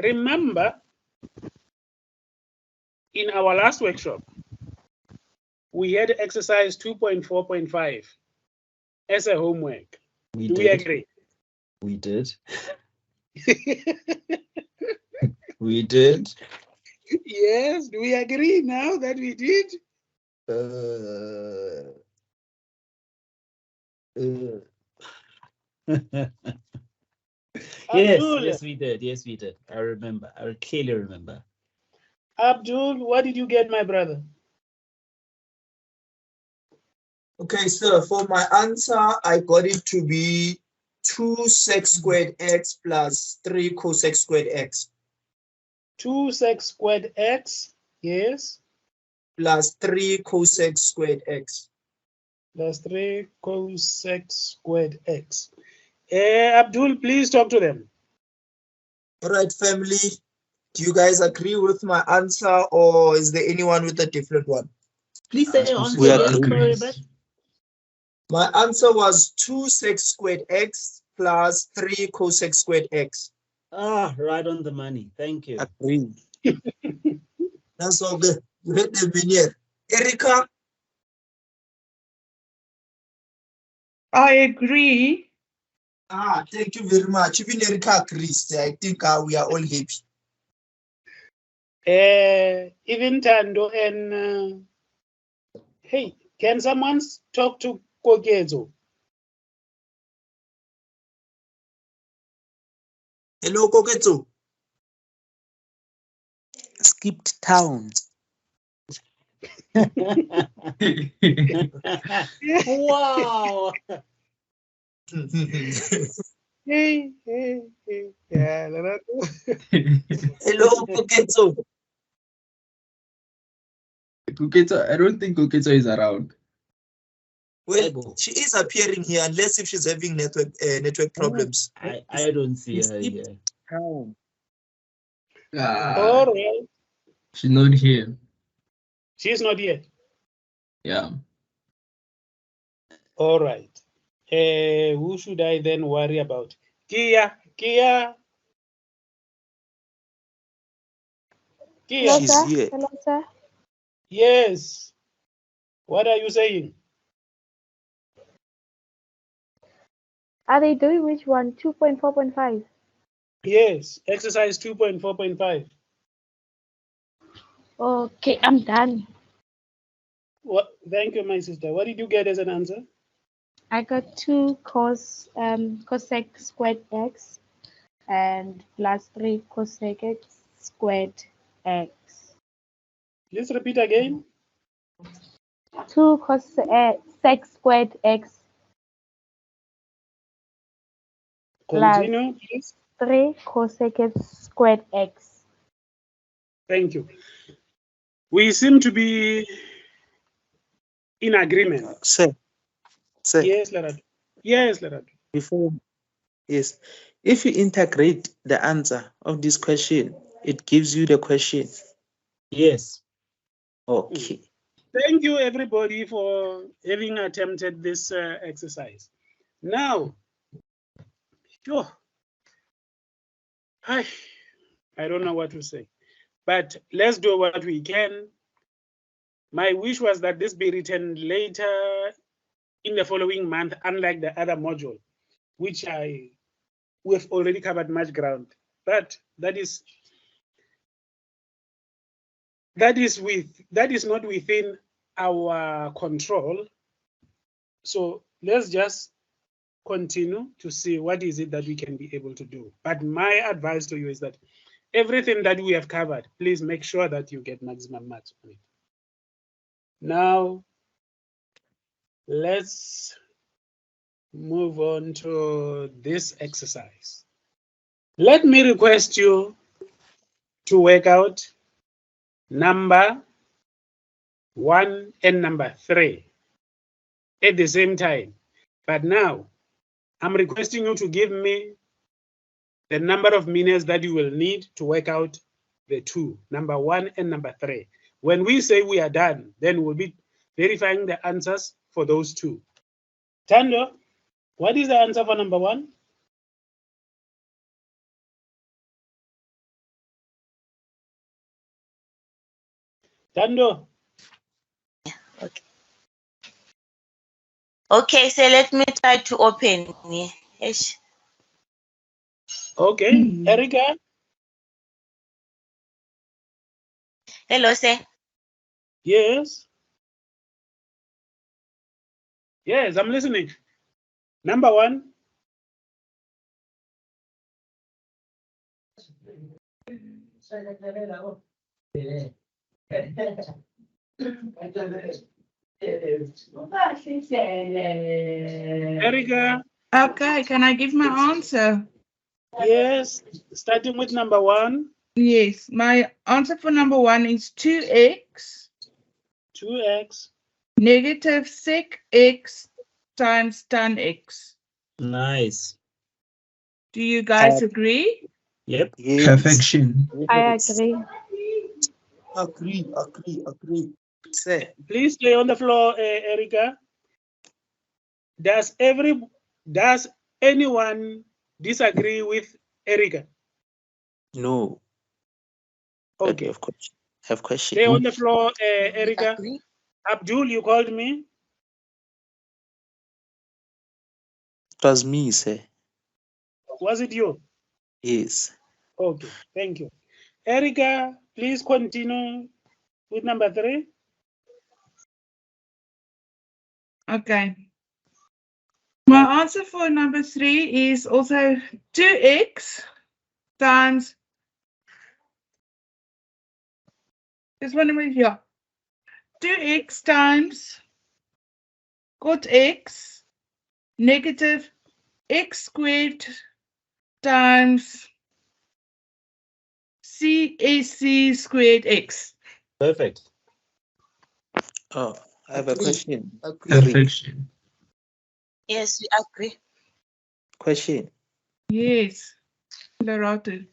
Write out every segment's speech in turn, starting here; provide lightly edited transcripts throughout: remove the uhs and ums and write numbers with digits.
remember, in our last workshop, we had exercise 2.4.5 as a homework. Do we agree? We did. We did. Yes, do we agree now that we did? Yes, we did. Yes, we did. I remember. I clearly remember. Abdul, what did you get, my brother? Okay, sir, for my answer, I got it to be 2 sec squared x plus 3 cosec squared x. 2 sec squared x, yes. Plus 3 cosec squared x. Plus 3 cosec squared x. Abdul, please talk to them. All right, family. Do you guys agree with my answer, or is there anyone with a different one? Please say your answer. We again. agree. Sorry, but My answer was 2 sec squared x plus 3 cosec squared x. right on the money. Thank you. Agree. That's all good. You hit the veneer. Erica? I agree. Thank you very much. Even Erica agrees. I think we are all happy. Even Tando and hey, can someone talk to Kokezo? Hello, Koketsu. Skipped town. Wow. Hey. Yeah, Hello, Koketsu. Kuketa, I don't think Kuketa is around. Well, she is appearing here, unless if she's having network problems. I don't see her here. Town. all right. She's not here. She's not yet. Yeah. All right. Who should I then worry about? Kia. Hello, she's here. Hello, sir. Yes. What are you saying? Are they doing which one? 2.4.5? Yes, exercise 2.4.5. Okay, I'm done. What? Thank you, my sister. What did you get as an answer? I got 2 cosec squared x and plus 3 cosec x squared x. Let's repeat again. 2 cosec squared x Continue, please. 3 cosec squared x. Thank you. We seem to be in agreement. Sir. Yes, Lerad. Yes, Lerad. Yes. If you integrate the answer of this question, it gives you the question. Yes. Okay. Thank you, everybody, for having attempted this exercise. Now, sure. I don't know what to say, but let's do what we can. My wish was that this be written later in the following month, unlike the other module, which we've already covered much ground. But that is not within our control. So let's just continue to see what is it that we can be able to do. But my advice to you is that everything that we have covered, please make sure that you get maximum marks on it. Now, let's move on to this exercise. Let me request you to work out number 1 and number 3 at the same time. But now, I'm requesting you to give me the number of minutes that you will need to work out the 2, number 1 and number 3. When we say we are done, then we'll be verifying the answers for those 2. Tando, what is the answer for number 1? Tando. Okay, so let me try to open. Yes. Okay. Erica. Hello, sir. Yes. Yes, I'm listening. Number one. Erica. Okay, can I give my answer? Yes. Starting with number one. Yes, my answer for number 1 is 2x 2x. negative sec x times tan x. Nice. Do you guys agree? Yep. Yes. Perfection. I Yes. agree. Agree. Sir, Please stay on the floor, Erica. Does anyone disagree with Erica? no. But Okay. of course, have question. Stay on the floor, Erica. Agree. Abdul, you called me. It was me, sir. Was it you? Yes. Okay, thank you. Erica, please continue with number 3. Okay. My answer for number 3 is also 2x times. Just one minute here. 2x times cot x negative x squared times CAC squared x. Perfect. Oh, I have a Agree. question. Agree. Perfection. Yes, we agree. Question. Yes, Loretta.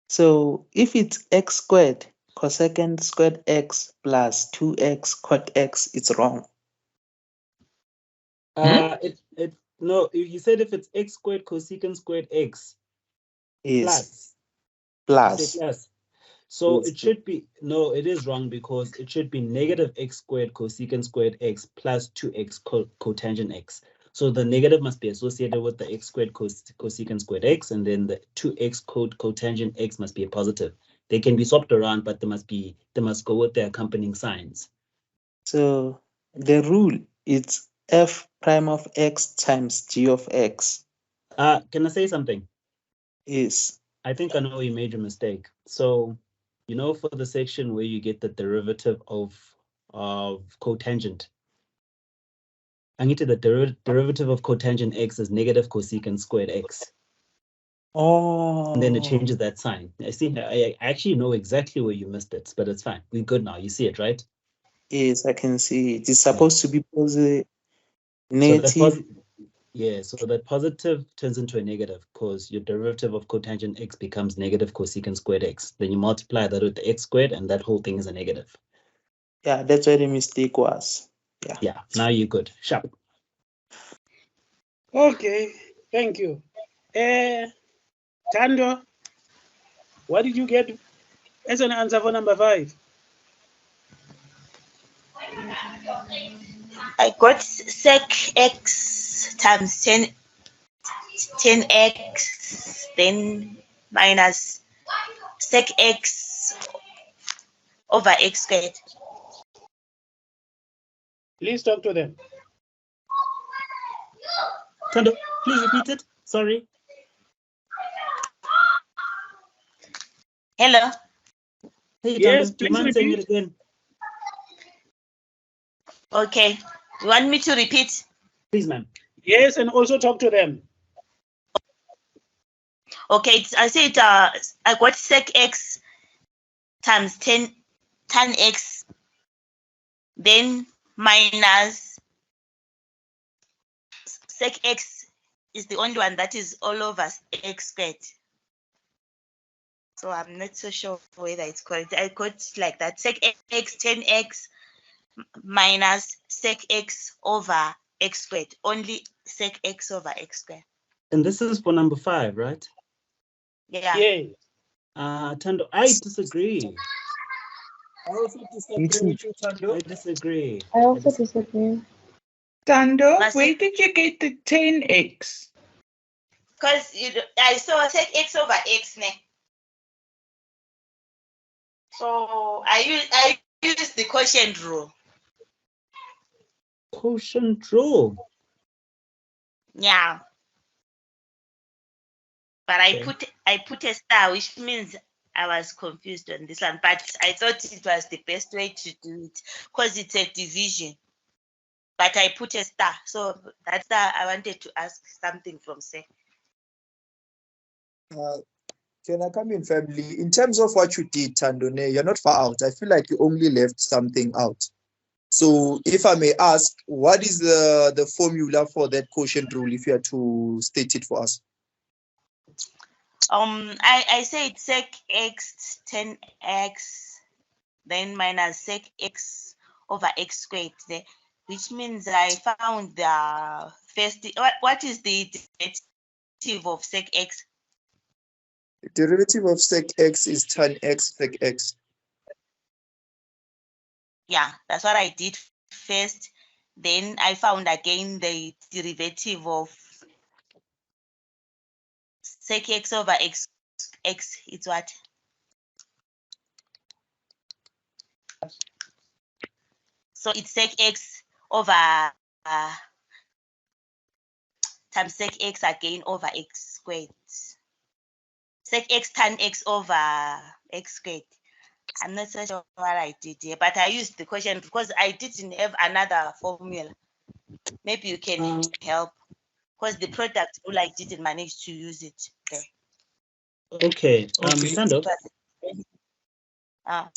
So if it's x squared cosecant squared x plus 2x cot x, it's wrong. No, you said if it's x squared cosecant squared x Yes. plus. You say Plus. plus. So Yes. it should be, no, it is wrong because it should be negative x squared cosecant squared x plus 2x cotangent x. So the negative must be associated with the x squared cosecant squared x, and then the 2x cotangent x must be a positive. They can be swapped around, but they must go with their accompanying signs. So the rule is f prime of x times g of x. Can I say something? Is I think I know you made a mistake. So, for the section where you get the derivative of cotangent, I need to the derivative of cotangent x is negative cosecant squared x. And then it changes that sign. I see. I actually know exactly where you missed it, but it's fine. We're good now. You see it, right? Yes, I can see it. It's supposed to be positive, So negative. so that positive turns into a negative because your derivative of cotangent x becomes negative cosecant squared x. Then you multiply that with the x squared, and that whole thing is a negative. Yeah, that's where the mistake was. Yeah, now you're good. Sharp. Okay, thank you. Tando, what did you get as an answer for number 5? I got sec x times 10x, then minus sec x over x squared. Please talk to them. Tando, please repeat it. Sorry. Hello. Hey, Yes, Tando, do you please mind saying repeat. it again? Okay. You want me to repeat? Please, ma'am. Yes, and also talk to them. Okay. I said I got sec x times 10 tan x, then minus sec x is the only one that is all over x squared. So I'm not so sure whether it's correct. I got like that. Sec x 10x minus sec x over x squared. Only sec x over x squared. And this is for number 5, right? Yeah. Yeah. Tando, I disagree. I also disagree with you, Tando. I disagree. I also disagree. Tando, Must where it- did you get the 10x? Because I saw sec x over x ne. So I use the quotient rule. Quotient rule. Yeah. But Okay. I put a star, which means I was confused on this one. But I thought it was the best way to do it because it's a division. But I put a star, so that's I wanted to ask something from Seth. Can I come in, family? In terms of what you did, Tandone, you're not far out. I feel like you only left something out. So if I may ask, what is the formula for that quotient rule if you are to state it for us? I said sec x 10x, then minus sec x over x squared, which means I found the first. What is the derivative of sec x? The derivative of sec x is tan x sec x. Yeah, that's what I did first. Then I found again the derivative of sec x over x. It's what? So it's sec x over times sec x again over x squared. Sec x tan x over x squared. I'm not so sure what I did here, but I used the question because I didn't have another formula. Maybe you can help because the product rule I didn't manage to use it there. Okay. Okay. Tando. Ah.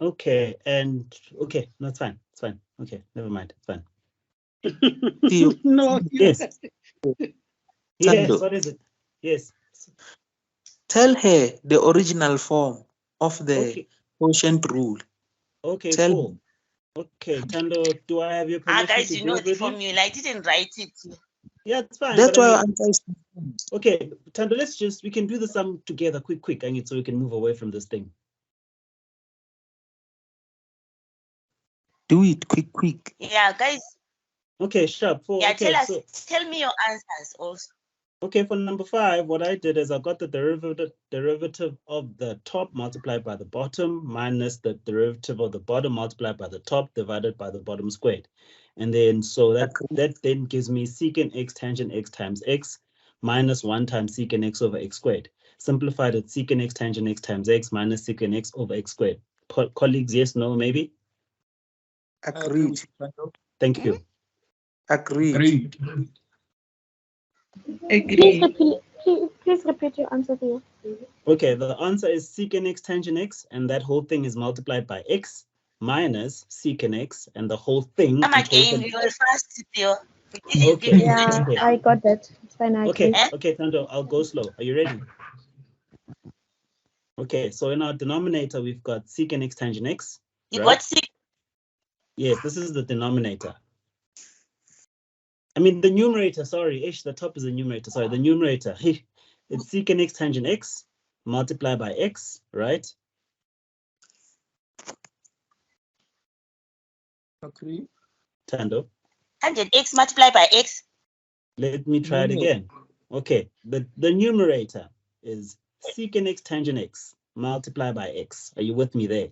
Okay. And okay, no, it's fine. It's fine. Okay, never mind. It's fine. No. Yes. Yes. Tando. What is it? Yes. Tell her the original form of the Okay. quotient rule. Okay. Tell Cool. Okay, Tando, do I have your permission Guys, to you do know it the with you? formula. I didn't write it. Yeah, it's fine. That's but I why mean, I'm asking. okay, Tando, we can do the sum together quick, and so we can move away from this thing. Do it quick. Yeah, guys. Okay, sharp. Yeah, Okay, tell me your answers also. okay, for number 5, what I did is I got the derivative of the top multiplied by the bottom minus the derivative of the bottom multiplied by the top divided by the bottom squared. And then so that then gives me secant x tangent x times x minus 1 times secant x over x squared. Simplified at secant x tangent x times x minus secant x over x squared. Colleagues, yes, no, maybe? Agreed. Thank you. Agreed. Agreed. Agree. Please repeat your answer here. Okay, the answer is secant x tangent x, and that whole thing is multiplied by x minus secant x, and the whole thing. Come again, you were fast, Theo. Okay. Yeah, Okay. I got that. It's fine. I Okay, agree. okay, Tando, I'll go slow. Are you ready? Okay, so in our denominator, we've got secant x tangent x. You right? got six. Yes, this is the denominator. I mean, the numerator, sorry, the top is the numerator. Sorry, the numerator. It's secant x tangent x multiplied by x, right? Agree. Tando, Tangent x multiplied by x. let me try it again. Okay, the numerator is secant x tangent x multiplied by x. Are you with me there?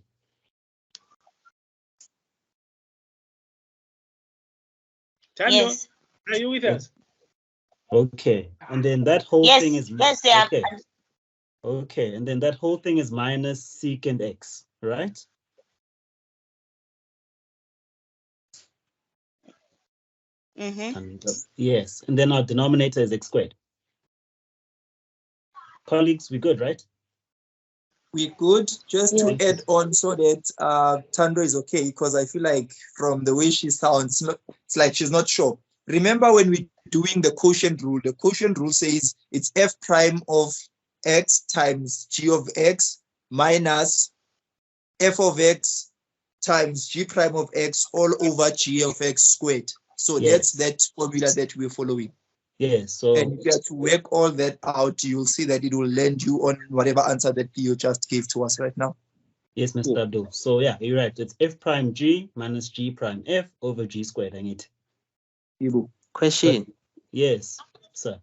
Tando, Yes. are you with us? Okay, and then that whole Yes. thing is Yes, they are. okay. Okay, and then that whole thing is minus secant x, right? And, yes, and then our denominator is x squared. Colleagues, we good, right? We good. Just to Thank you. add on so that Tando is okay, because I feel like from the way she sounds, it's like she's not sure. Remember when we're doing the quotient rule, the quotient rule says it's f prime of x times g of x minus f of x times g prime of x all over g of x squared. So Yes. that's that formula that we're following. Yes, so And if you have to work all that out, you'll see that it will land you on whatever answer that you just gave to us right now. Yes, Mr. Abdul. So yeah, you're right. It's f prime g minus g prime f over g squared. I need. Question. Yes, sir.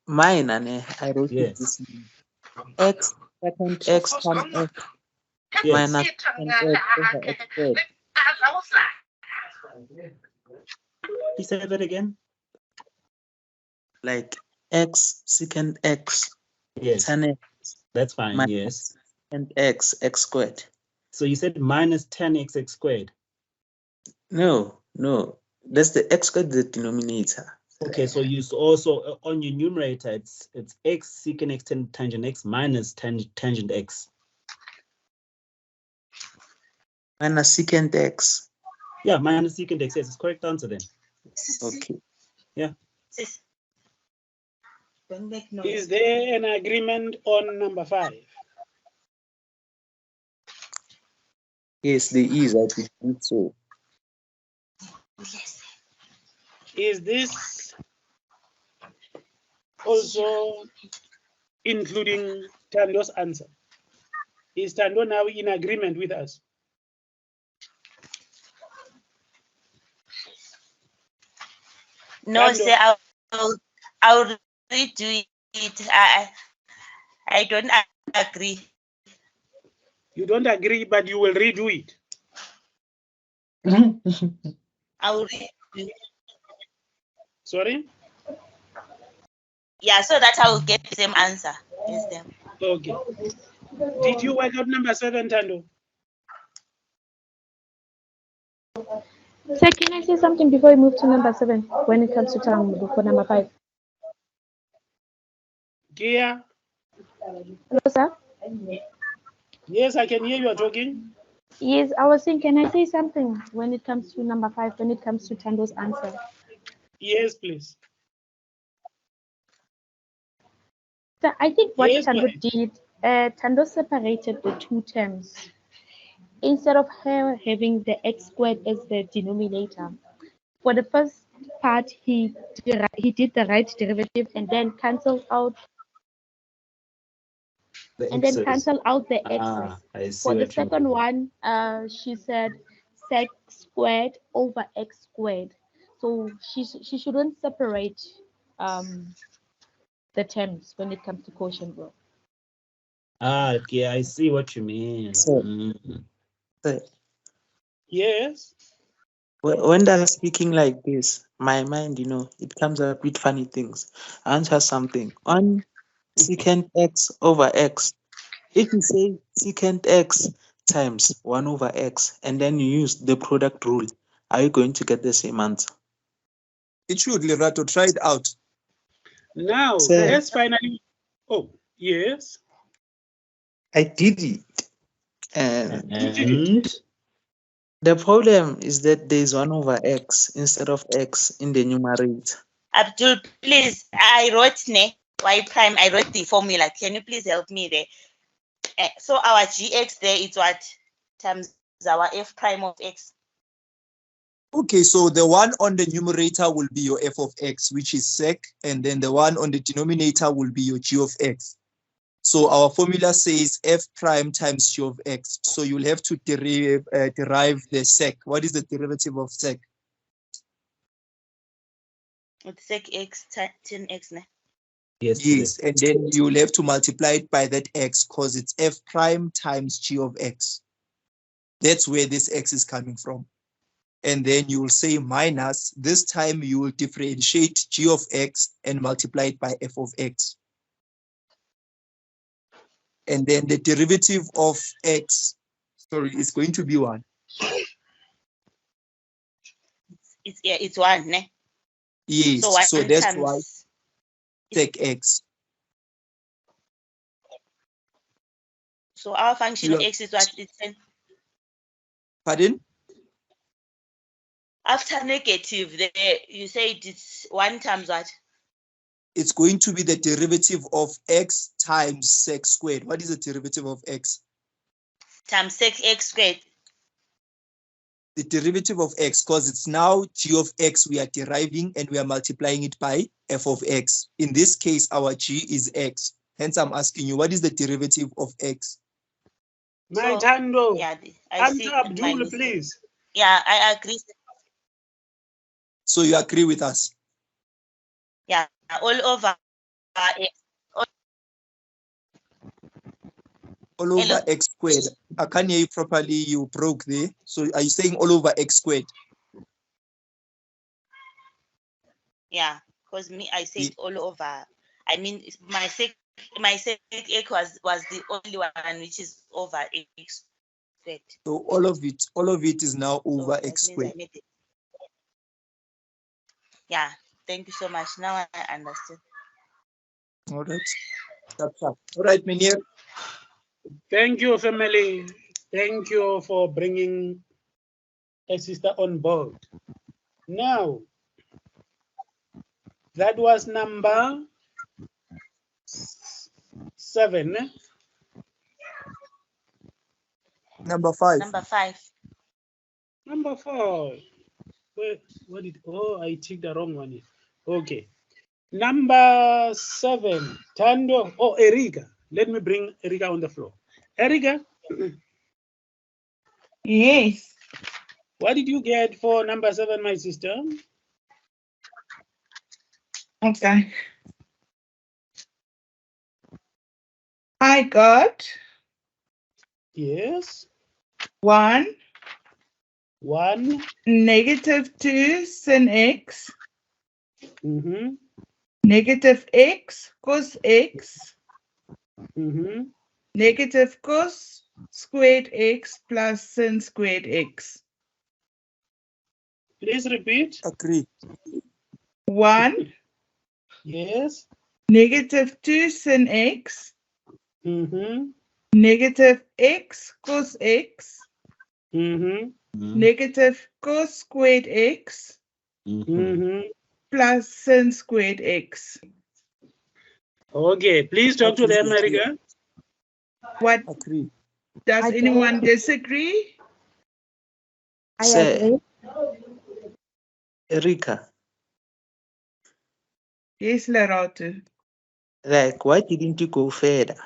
Mine, and I wrote it Yes. this way. X secant x tan x Yes. minus secant x over x squared. Please say that again. Like x secant x Yes. tan x That's fine. minus Yes. secant x squared. So you said minus 10x squared. No, that's the x squared, the denominator. Okay, so you also on your numerator, it's x secant x tangent x minus tangent x. Minus secant x. Yeah, minus secant x. Yes, it's correct answer then. Okay. Yeah. Sis. Don't make Is noise. there an agreement on number 5? Yes, there is. I think so. Yes. Is this also including Tando's answer? Is Tando now in agreement with us? No, Tando. sir, I'll redo it. I don't agree. You don't agree, but you will redo it. I'll redo. Sorry? Yeah, so that I will get the same answer as them. Okay. Did you work out number 7, Tando? Sir, can I say something before we move to number 7 when it comes to time for number 5? Kia? Hello, sir? Yes, I can hear you are talking. Yes, I was saying, can I say something when it comes to number 5, when it comes to Tando's answer? Yes, please. So I think what Yes, go Tando ahead. did, Tando separated the two terms. Instead of her having the x squared as the denominator, for the first part, he did the right derivative and then canceled out The and then x's. cancel out the x's. I see For the what you second mean. one, she said sec squared over x squared. So she shouldn't separate the terms when it comes to quotient rule. Okay, I see what you mean. So, so Yes. when they're speaking like this, my mind, it comes up with funny things. Answer something on secant x over x. If you say secant x times 1 over x and then you use the product rule, are you going to get the same answer? It should, Lerato. Try it out. Now, Sir, let's finally. Oh, yes. I did it. And You did it. And the problem is that there's 1 over x instead of x in the numerator. Abdul, please, I wrote y prime. I wrote the formula. Can you please help me there? So our gx there is what times our f prime of x. Okay, so the one on the numerator will be your f of x, which is sec, and then the one on the denominator will be your g of x. So our formula says f prime times g of x. So you'll have to derive the sec. What is the derivative of sec? It's sec x 10x. Yes, and then you'll have to multiply it by that x because it's f prime times g of x. That's where this x is coming from. And then you will say minus, this time you will differentiate g of x and multiply it by f of x. And then the derivative of x, is going to be 1. It's 1, ne? Yes, so that's why sec x. So our function of x is what? It's 10. Pardon? After negative, there you say it's 1 times what? It's going to be the derivative of x times sec squared. What is the derivative of x? Times sec x squared. The derivative of x, because it's now g of x we are deriving and we are multiplying it by f of x. In this case, our g is x. Hence, I'm asking you, what is the derivative of x? My So, Tando. yeah, I Answer see my Abdul, mistake. please. Yeah, I agree. So you agree with us? Yeah, all over x. All over Hello? x squared. I can't hear you properly. You broke there. So are you saying all over x squared? Yeah, because me, I said Yeah. all over. I mean, my sec x was the only one which is over x squared. So all of it is now over So x that means I squared. made it. Yeah, thank you so much. Now I understand. All right. That's up. All right, Menir. Thank you, family. Thank you for bringing a sister on board. Now, that was number 7. Number 5. Number 5. Number 4. Wait, what did? Oh, I ticked the wrong one. Okay. Number 7. Tando. Oh, Erika. Let me bring Erika on the floor. Erika, Yes. what did you get for number 7, my sister? Okay. I got Yes. 1 1. -2 sin x Mm-hmm. negative x cos x Mm-hmm. negative cos squared x plus sin squared x. Please repeat. Agree. 1 Yes. -2 sin x Mm-hmm. negative x cos x Mm-hmm. negative cos squared x Mm-hmm. plus sin squared x. Okay, please talk to them, Erika. What Agree. does I anyone agree. disagree? I Sir, agree. Erika, Yes, Lerato. like, why didn't you go further?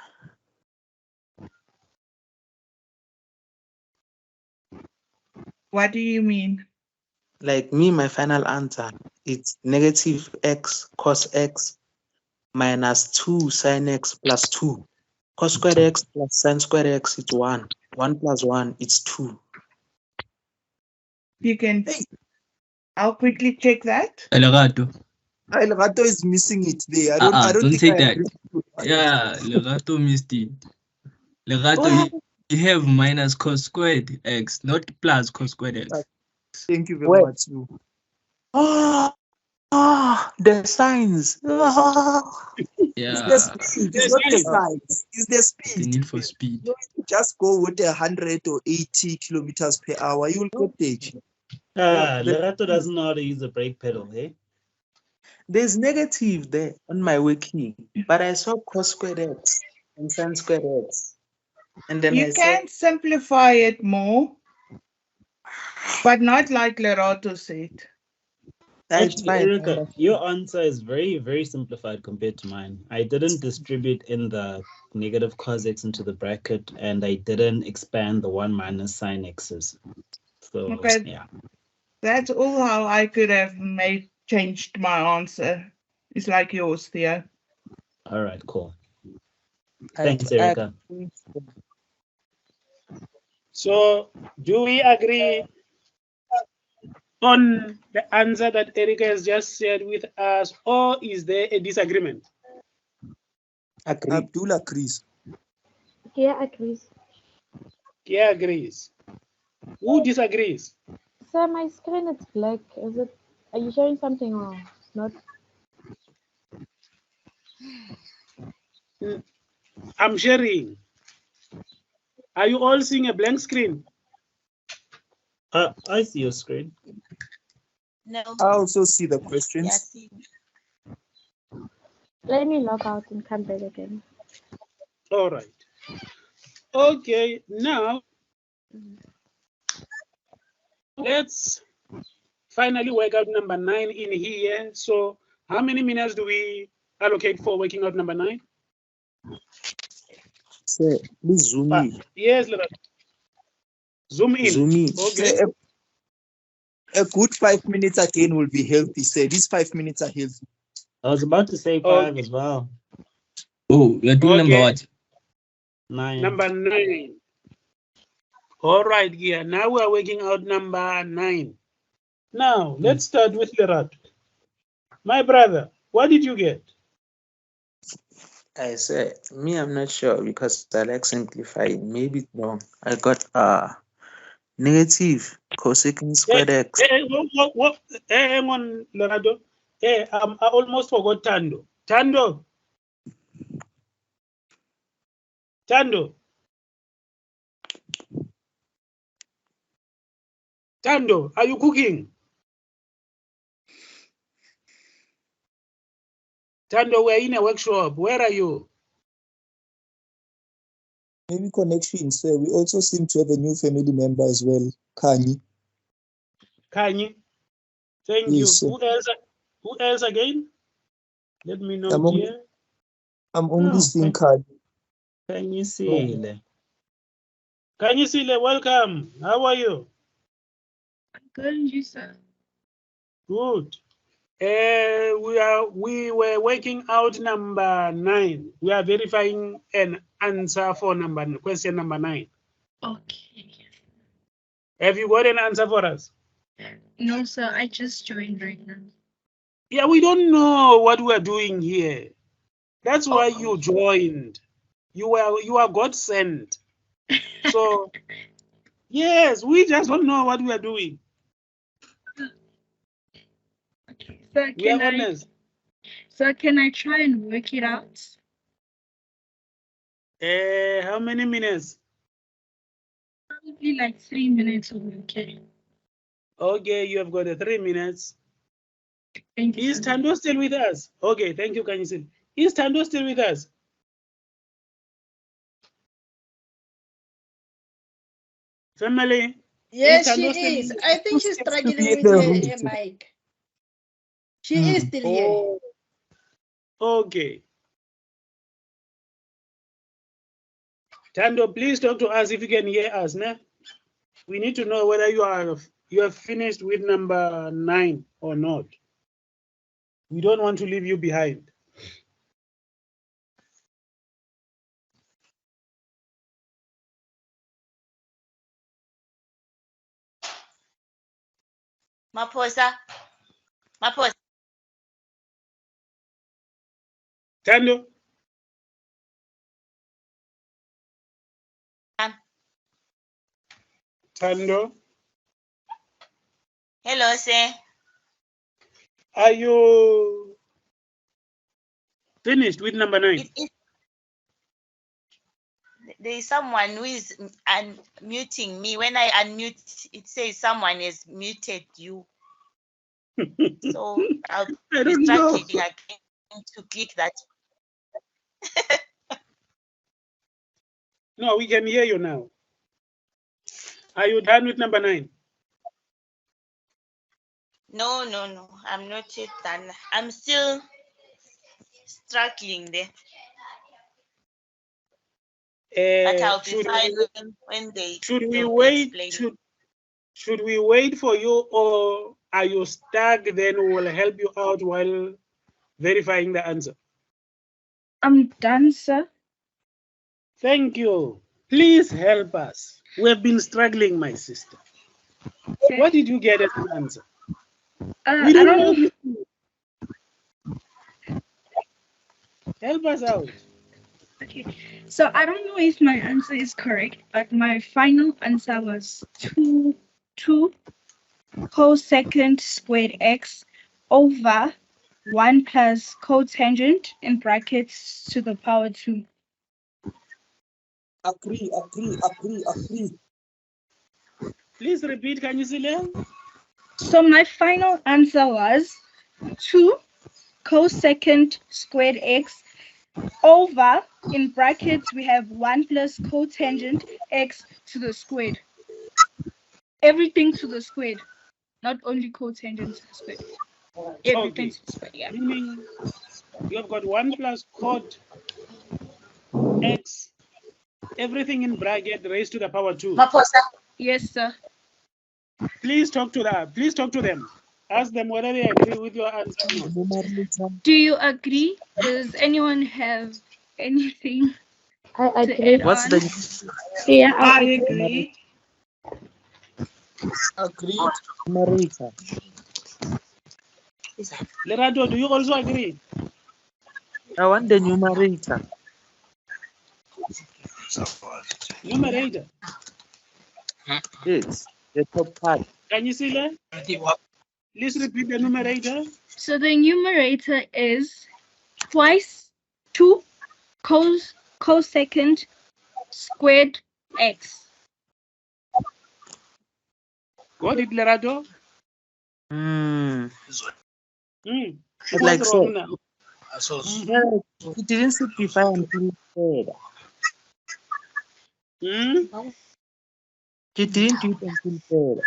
What do you mean? Like me, my final answer, it's negative x cos x minus 2 sin x plus 2. Cos squared x plus sin squared x, it's 1. 1 plus 1, it's 2. You can. Hey. I'll quickly check that. Legato. Lerato is missing it there. I don't Don't think say I that. agree with you. Yeah, Legato missed it. Legato, What? you have minus cos squared x, not plus cos squared x. Thank you very Wait. much. Lou. The signs. Yeah, It's the speed. It's not the size. It's the the speed. need for speed. You just go with 100 or 80 kilometers per hour. You'll get there. Lerato doesn't know how to use a brake pedal, hey? There's negative there on my wiki, but I saw cos squared x and sin squared x. And then I You said, can simplify it more, but not like Lerato said. that's Actually, fine. Erika, your answer is very, very simplified compared to mine. I didn't distribute in the negative cos x into the bracket, and I didn't expand the 1 minus sin x's. So, Okay. yeah. That's all how I could have changed my answer. It's like yours, Theo. All right, cool. Thanks, Erika. So, do we agree on the answer that Erika has just said with us, or is there a disagreement? Agree. Abdul agrees. Kia agrees. Kia agrees. Who disagrees? Sir, my screen is black. Is it? Are you showing something or not? I'm sharing. Are you all seeing a blank screen? I see your screen. No. I also see the questions. Yeah, Let me log out and come back again. All right. Okay, now let's finally work out number 9 in here. So how many minutes do we allocate for working out number 9? Sir, please zoom in. Yes, Lerato. Zoom in. Zoom in. Okay. Sir, a good 5 minutes again will be healthy, sir. These 5 minutes are healthy. I was about to say 5 as well. Oh, we're doing number Okay. what? 9. Number 9. All right, here. Now we are working out number 9. Now, let's start with Lerato. My brother, what did you get? I say, me, I'm not sure because I like simplifying. Maybe it's wrong. I got negative cosecant squared x. What? Hang on, Lerato. I almost forgot Tando. Tando. Tando, are you cooking? Tando, we're in a workshop. Where are you? Maybe connection, sir. We also seem to have a new family member as well, Kanye. Kanye. Thank Yes, you. sir. Who else again? Let me know, I'm only, dear. I'm only Oh, seeing Kanye. Can you see? Kanye Sile, welcome. How are you? Good, you sir. Good. We were working out number 9. We are verifying an answer for question number 9. Okay. Have you got an answer for us? No, sir, I just joined right now. Yeah, we don't know what we are doing here. That's why you joined. You are God sent. So yes, we just don't know what we are doing. Okay, sir, We are honest. can I try and work it out? How many minutes? Probably like 3 minutes will be okay. Okay, you have got 3 minutes. Thank you, Is sir. Tando still with us? Okay, thank you, Kanyisi. Is Tando still with us? Family? Yes, Is she Tando still is. with us? I think she's Seems to struggling be in with the her, room her too. mic. She is still here. Oh, okay. Tando, please talk to us if you can hear us. Né? We need to know whether you have finished with number 9 or not. We don't want to leave you behind. Maposa. Tando? Tando, Hello, sir. are you finished with number 9? There is someone who is unmuting me. When I unmute, it says someone has muted you. So I'll I be don't know. struggling again to click that. No, we can hear you now. Are you done with number 9? No. I'm not yet done. I'm still struggling there. But I'll be fine when they explain. Should we wait for you, or are you stuck? Then we will help you out while verifying the answer. I'm done, sir. Thank you. Please help us. We have been struggling, my sister. Okay. What did you get as an answer? I don't know. this. Help us out. Okay, so I don't know if my answer is correct, but my final answer was 2 cosecant squared x over 1 plus cotangent in brackets to the power 2. Agree. Please repeat, can you see? So my final answer was 2 cosecant squared x over, in brackets, we have 1 plus cotangent x to the squared. Everything to the squared, not only cotangent to the squared. Everything to the squared, yeah. Meaning you have got 1 plus cot x Everything in bracket raised to the power 2. Maposa. Yes, sir. Please talk to that. Please talk to them. Ask them whether they agree with your answer or not. Do you agree? Does anyone have anything I to agree. add What's on? the Yeah, I agree. Agreed. numerator? Lerato, do you also agree? I want the numerator. Numerator. Yes, the top part. Can you see that? Please repeat the numerator. So the numerator is twice 2 cosecant squared x. What did Lerato? Hmm. What's Like wrong so. now? No, it didn't simplify until third. It didn't do it until third.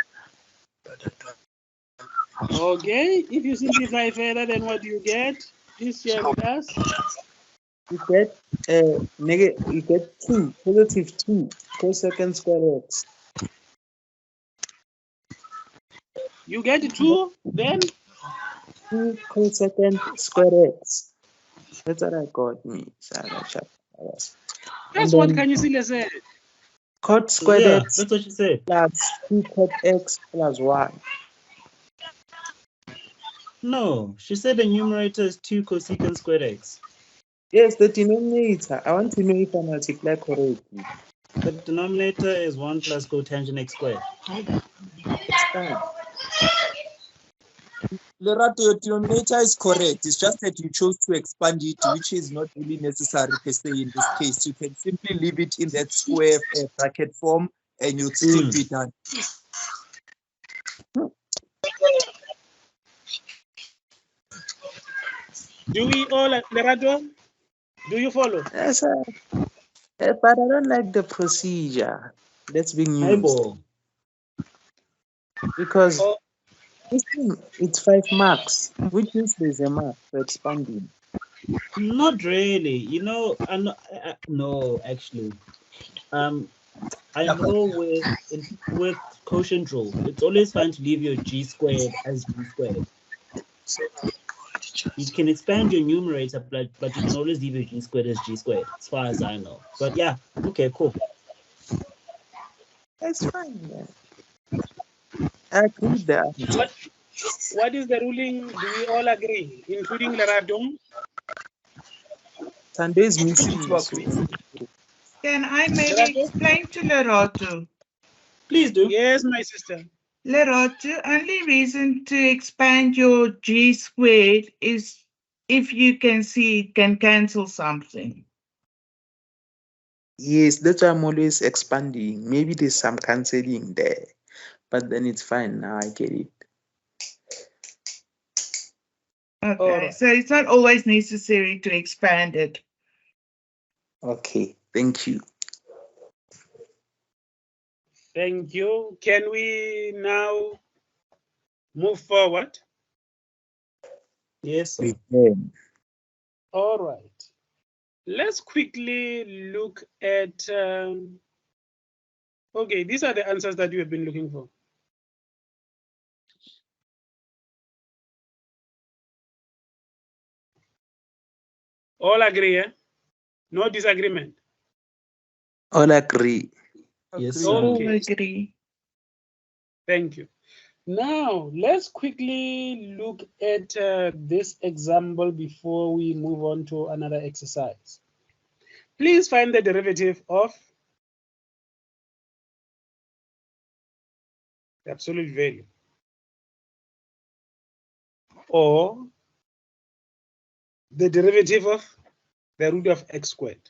Okay, if you simplify further, then what do you get? Please share with us. You get you get 2 positive 2 cosecant square x. You get 2, then 2 cosecant square x. That's what I got me. that's what Kanyisile said. Cot squared Yeah, x that's what she said. plus 2 cot x plus 1. No, she said the numerator is 2 cosecant squared x. Yes, the denominator. I want to know if I multiply correctly. The denominator is 1 plus cotangent x squared. It's fine. Lerato, your denominator is correct. It's just that you chose to expand it, which is not really necessary per se in this case. You can simply leave it in that square bracket form and you'd still be done. Do we all, Lerato? Do you follow? Yes, sir. But I don't like the procedure that's being used. Eyeball. Because Oh, this thing, it's 5 marks, which means there's a mark for expanding. Not really. You know, I'm not, no, actually. I know with quotient rule, it's always fine to leave your g squared as g squared. You can expand your numerator, but you can always leave your g squared as g squared, as far as I know. But yeah, okay, cool. That's fine. Yeah. I agree with that. what is the ruling? Do we all agree, including Lerato? Sunday is missing. To agree. Can I maybe Lerato? explain to Lerato? Please do. Yes, my sister. Lerato, only reason to expand your g squared is if you can see it can cancel something. Yes, that's why I'm always expanding. Maybe there's some cancelling there, but then it's fine now. I get it. Okay, right. so it's not always necessary to expand it. Okay, thank you. Thank you. Can we now move forward? Yes, sir. All right. Let's quickly look at, okay, these are the answers that you have been looking for. All agree, eh? No disagreement. All agree. Yes, sir. All Okay. agree. Thank you. Now, let's quickly look at this example before we move on to another exercise. Please find the derivative of the absolute value or the derivative of the root of x squared.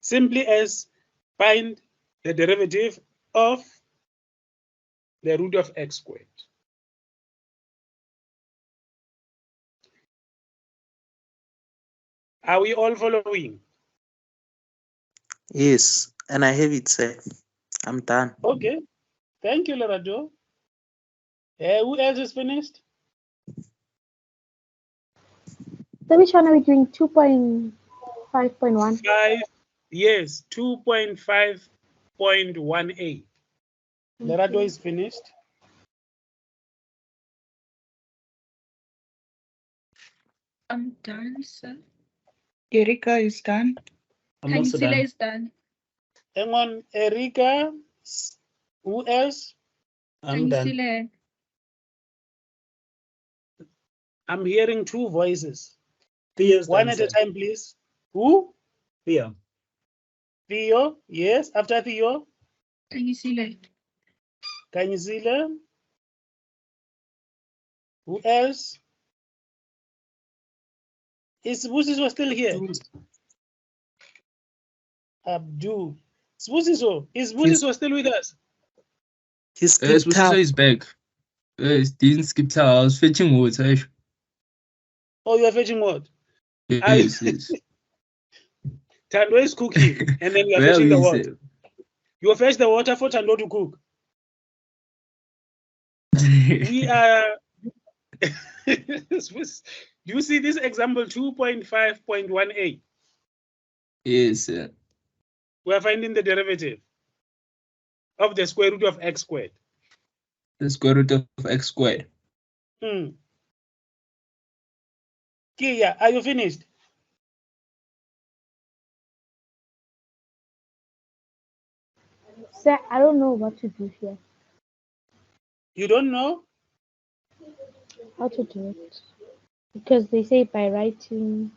Simply as find the derivative of the root of x squared. Are we all following? Yes, and I have it, sir. I'm done. Okay. Thank you, Lerato. Who else is finished? So which one are we doing? 2.5.1. 5, yes, 2.5.18. Lerato is finished. I'm done, sir. Erika is done. I'm also Kanisila done. is done. Hang on, Erika. Who else? I'm done. Kanisila. I'm hearing two voices. Theo's One done, at a sir. time, please. Who? Theo. Theo. Yes. After Theo, Kanisila. Kanyizile. Who else? Is Sbusiso still here? Abdul. Sbusiso. Is Sbusiso still with us? He skipped Sbusiso out. is back. Didn't skip town. I was fetching water. Oh, you are fetching what? Yes, yes. Tando is cooking, and then you are Where fetching the is water. You fetch the water for Tando to cook. We are. Do you see this example 2.5.18? Yes, sir. We are finding the derivative of the square root of x squared. The square root of x squared. Kia, are you finished? Sir, I don't know what to do here. You don't know? How to do it. Because they say by writing,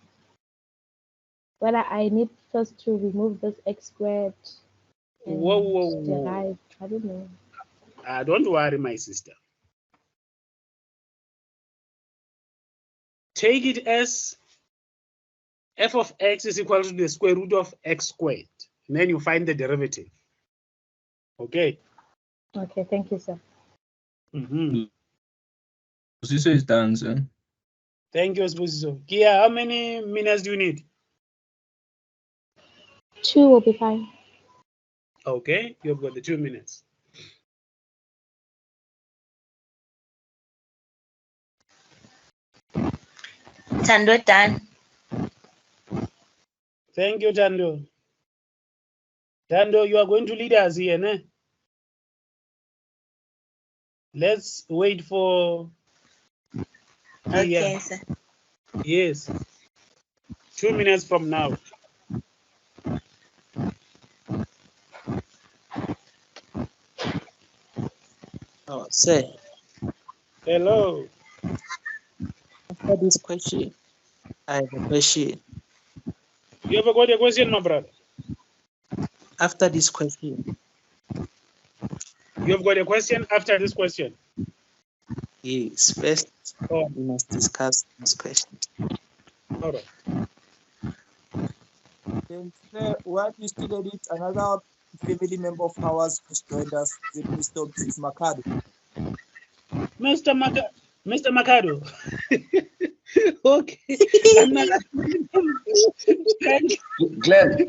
well, I need first to remove this x squared and Whoa. derive. I don't know. Don't worry, my sister. Take it as f of x is equal to the square root of x squared. And then you find the derivative. Okay. Okay, thank you, sir. Sbusiso is done, sir. Thank you, Sbusiso. Kia, how many minutes do you need? 2 will be fine. Okay, you've got the 2 minutes. Tando done. Thank you, Tando. Tando, you are going to lead us here, ne? Let's wait for Okay, sir. Yes. 2 minutes from now. Oh, sir, Hello. after this question, I have a question. You ever got a question, my brother? After this question, You have got a question after this question? yes, first Oh, we must discuss this question. all right. Then, sir, while you still edit, another family member of ours who's joined us, Mr. Makado. Mr. Makado. Okay. Another. Thank you. Glenn,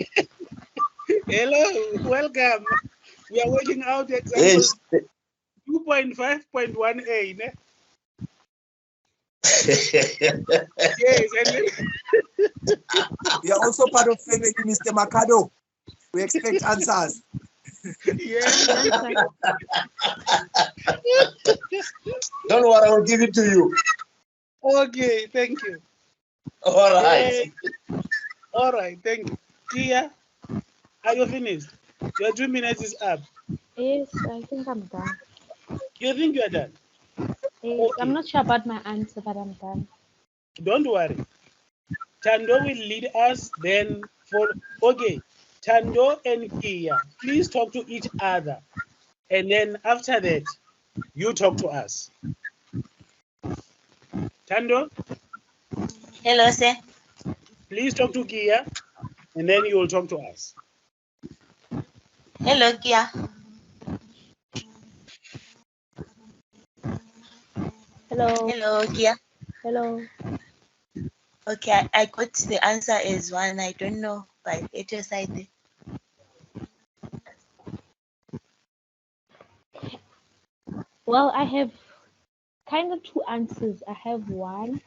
Hello. Welcome. We are working out examples yes. 2.5.1a. Ne? Yes, and then We are also part of family, Mr. Makado. We expect answers. yes. Don't worry, I will give it to you. Okay, thank you. All right. All right, thank you. Kia, are you finished? Your 2 minutes is up. Yes, I think I'm done. You think you are done? Yes, Okay. I'm not sure about my answer, but I'm done. Don't worry. Tando will lead us then for, okay. Tando and Kia, please talk to each other. And then after that, you talk to us. Tando, Hello, sir. please talk to Kia, and then you will talk to us. Hello, Kia. Hello. Hello, Kia. Hello. Okay, I got the answer as one. I don't know, but it is I did. Well, I have kind of two answers. I have one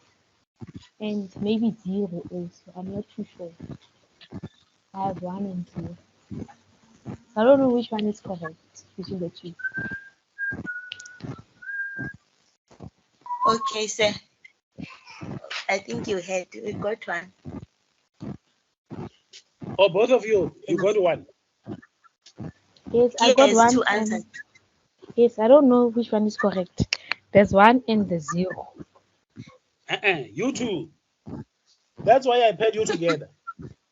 and maybe 0 also. I'm not too sure. I have 1 and 0. I don't know which one is correct between the two. Okay, sir. I think you got one. Oh, both of you, you got one. Yes, I got Yes, 1 two and answers. yes, I don't know which one is correct. There's 1 and the 0. You two. That's why I paired you together.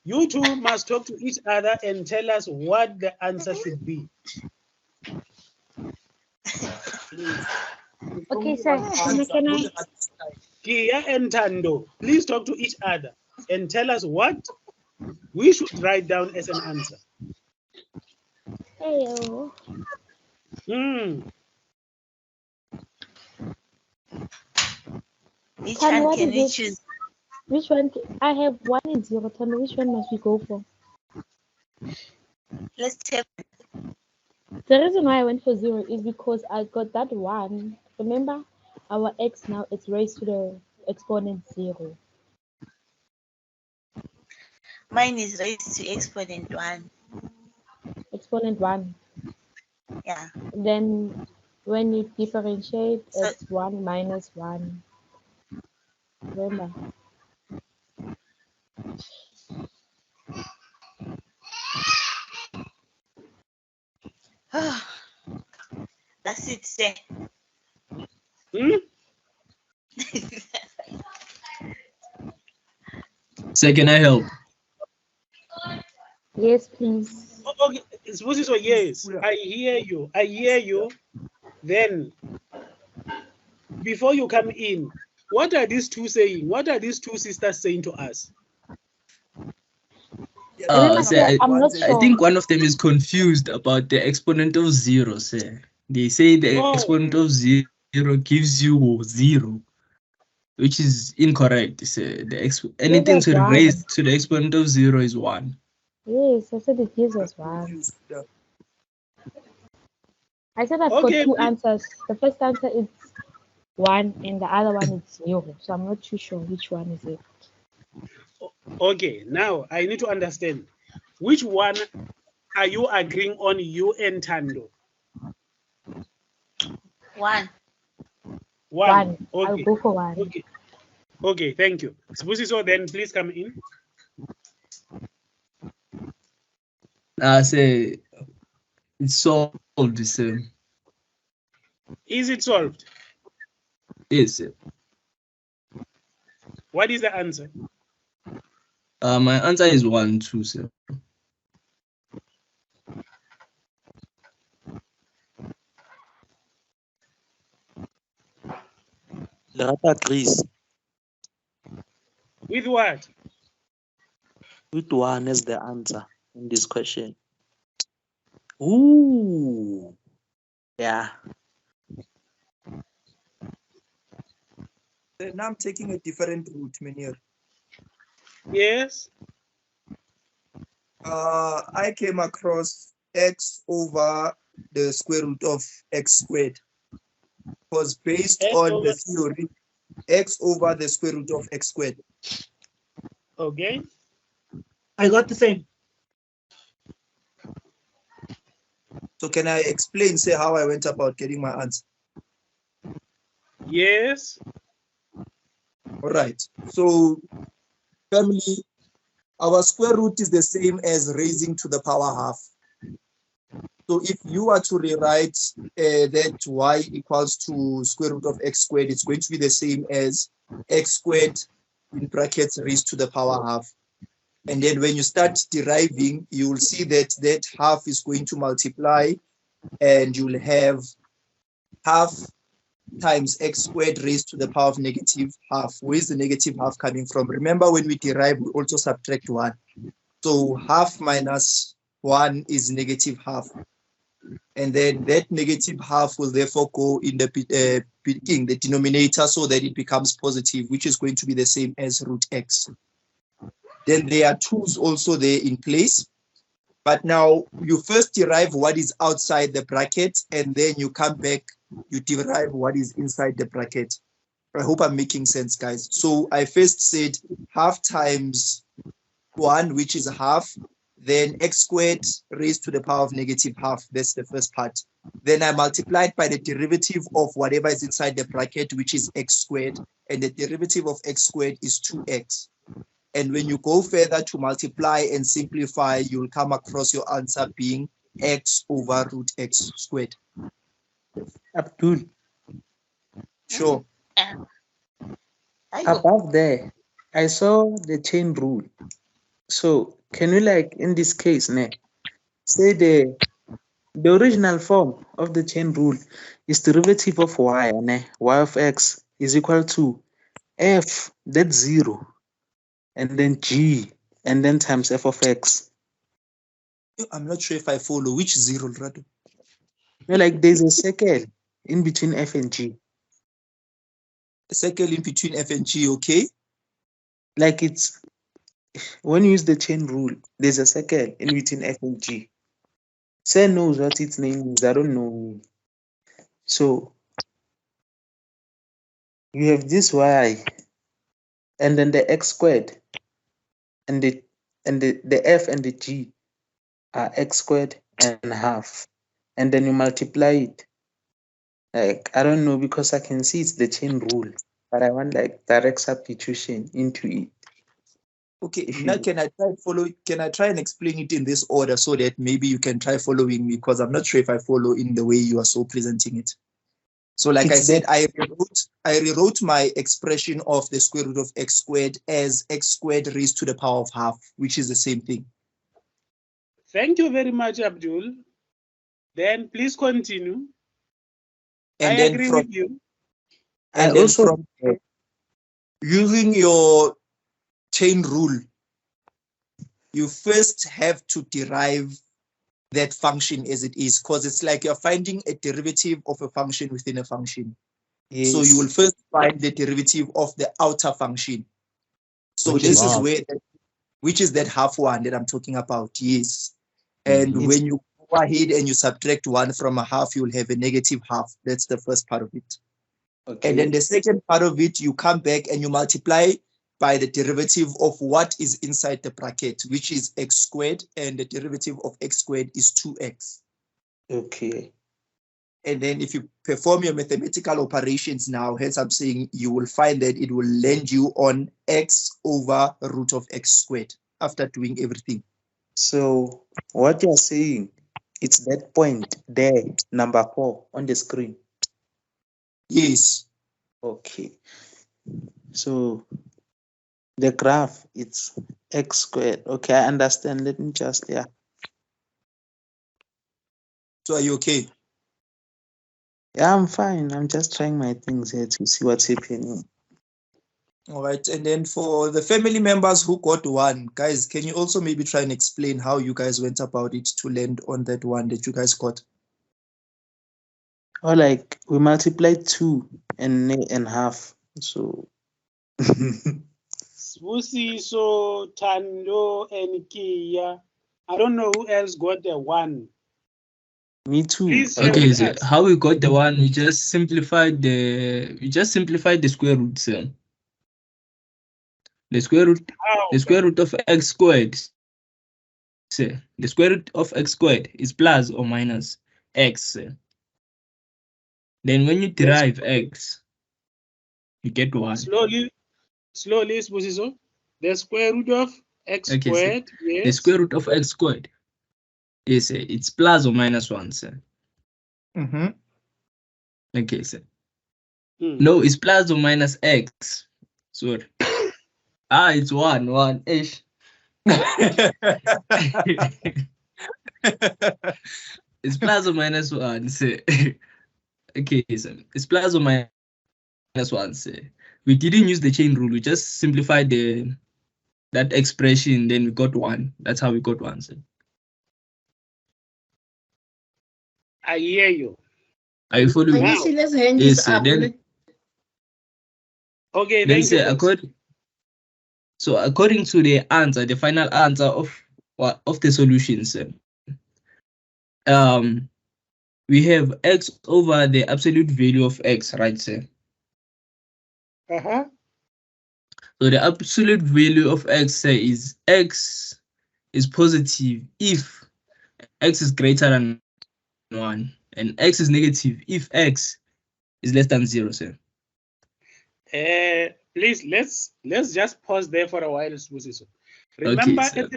You two must talk to each other and tell us what the answer should be. Okay, sir. Can I? Kia and Tando, please talk to each other and tell us what we should write down as an answer. Hello. Which Tell one what can is we it? choose? Which one? I have 1 and 0. Tell me which one must we go for? Let's check. The reason why I went for 0 is because I got that 1. Remember, our x now it's raised to the exponent 0. Mine is raised to exponent 1. Exponent 1. Yeah. Then when you differentiate, So it's 1 minus 1. Remember? that's it, sir. Sir, can I help? Yes, please. Okay, so yes, I hear you. I hear you. Then, before you come in, what are these two saying? What are these two sisters saying to us? Sir, I'm not I sure. think one of them is confused about the exponent of 0, sir. They say the exponent of 0 gives you 0, which is incorrect, sir. Anything us to one. raise to the exponent of 0 is 1. Yes, I said it gives us 1. I said I've got Okay, two answers. The first answer is 1 and the other one is 0. So I'm not too sure which one is it. Okay, now I need to understand. Which one are you agreeing on, you and Tando? 1. 1. Okay. Okay. I'll go for 1. Okay. Okay, thank you. So then please come in. Sir, it's solved, sir. Is it solved? Yes, sir. What is the answer? My answer is 1, 2, sir. Lerata agrees With what? with 1 as the answer in this question. Ooh. Yeah. Now I'm taking a different route, Menir. Yes. I came across x over the square root of x squared. Was based on the theory x over the square root of x squared. Okay. I got the same. So can I explain, say, how I went about getting my answer? Yes. All right. So, family, our square root is the same as raising to the power half. So if you are to rewrite that y equals to square root of x squared, it's going to be the same as x squared in brackets raised to the power half. And then when you start deriving, you will see that that half is going to multiply and you'll have half times x squared raised to the power of negative half. Where is the negative half coming from? Remember, when we derive, we also subtract 1. So half minus 1 is negative half. And then that negative half will therefore go in the denominator so that it becomes positive, which is going to be the same as root x. Then there are 2's also there in place. But now you first derive what is outside the bracket, and then you come back, you derive what is inside the bracket. I hope I'm making sense, guys. So I first said half times 1, which is half, then x squared raised to the power of negative half. That's the first part. Then I multiplied by the derivative of whatever is inside the bracket, which is x squared, and the derivative of x squared is 2x. And when you go further to multiply and simplify, you'll come across your answer being x over root x squared. Abdul, Sure. above there, I saw the chain rule. So can we, like in this case, say the original form of the chain rule is derivative of y, y of x is equal to f, that's 0, and then g, and then times f of x. I'm not sure if I follow. Which 0, Radu? Like there's a circle in between f and g. A circle in between f and g, okay? Like it's, when you use the chain rule, there's a circle in between f and g. Say knows what its name is, I don't know. So you have this y, and then the x squared, and the f and the g are x squared and half, and then you multiply it. Like I don't know, because I can see it's the chain rule, but I want like direct substitution into it. Okay, If now you, can I try and explain it in this order so that maybe you can try following me, because I'm not sure if I follow in the way you are so presenting it. So like I it's said, I rewrote my expression of the square root of x squared as x squared raised to the power of half, which is the same thing. Thank you very much, Abdul. Then please continue. And I then agree from with you. I and then also from using your chain rule, you first have to derive that function as it is, because it's like you're finding a derivative of a function within a function. yes. So you will first find the derivative of the outer function. So Which this is is half. where, which is that half one that I'm talking about, yes. And Mhm. when you go ahead and you subtract 1 from a half, you'll have a negative half. That's the first part of it. Okay. And then the second part of it, you come back and you multiply by the derivative of what is inside the bracket, which is x squared, and the derivative of x squared is 2x. Okay. And then if you perform your mathematical operations now, hence I'm saying you will find that it will land you on x over root of x squared after doing everything. So what you're saying, it's that point there, number 4 on the screen. Yes. Okay. So the graph, it's x squared. Okay, I understand. Let me just, yeah. So are you okay? Yeah, I'm fine. I'm just trying my things here to see what's happening. All right. And then for the family members who got 1, guys, can you also maybe try and explain how you guys went about it to land on that 1 that you guys got? Or like we multiplied 2 and half. So Sbusiso, Tando, and Kia. I don't know who else got the 1. me too. Please share Okay, with so us. how we got the 1? We just simplified the square root. The square root of x squared. So the square root of x squared is plus or minus x. Then when you derive x, you get 1. Slowly, Sbusiso. The square root of x Okay, so squared, yes. the square root of x squared is it's plus or minus 1, sir. Mm-hmm. Okay, sir. No, it's plus or minus x. Sorry. It's 1 ish. It's plus or minus 1, sir. Okay, sir. It's plus or minus 1, sir. We didn't use the chain rule. We just simplified that expression. Then we got 1. That's how we got 1, sir. I hear you. Are you following? Now, Yes, sir. Then, okay, then thank you. sir, according to the answer, the final answer of the solution, sir, we have x over the absolute value of x, right, sir? Uh-huh. So the absolute value of x, say, is x is positive if x is greater than 1, and x is negative if x is less than 0, sir. Please, let's just pause there for a while, Sbusiso. Okay, Remember, sir.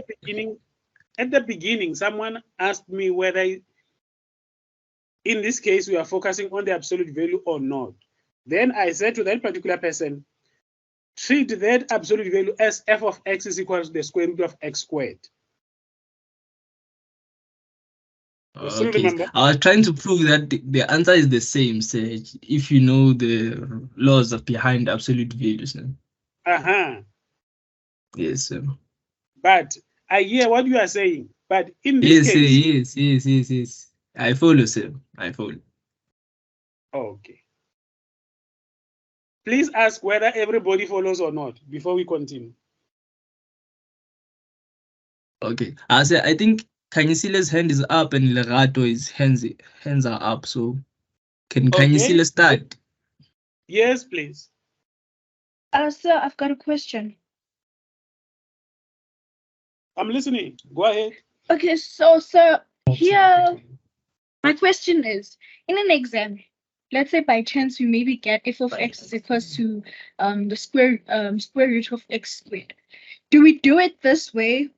at the beginning, someone asked me whether, in this case, we are focusing on the absolute value or not. Then I said to that particular person, treat that absolute value as f of x is equal to the square root of x squared. You still Okay, remember? I was trying to prove that the answer is the same, sir, if you know the laws behind absolute values. Sir. Uh-huh. Yes, sir. But I hear what you are saying. But in this Yes, sir, case, yes. I follow, sir. I follow. okay. Please ask whether everybody follows or not before we continue. Okay. I think Kanyisile's hand is up and Lerato's hands are up. So can Okay. Kanyisile start? Yes, please. Sir, I've got a question. I'm listening. Go ahead. Okay, so sir, here my question is, in an exam, let's say by chance we maybe get f of x is equals to the square root of x squared. Do we do it this way,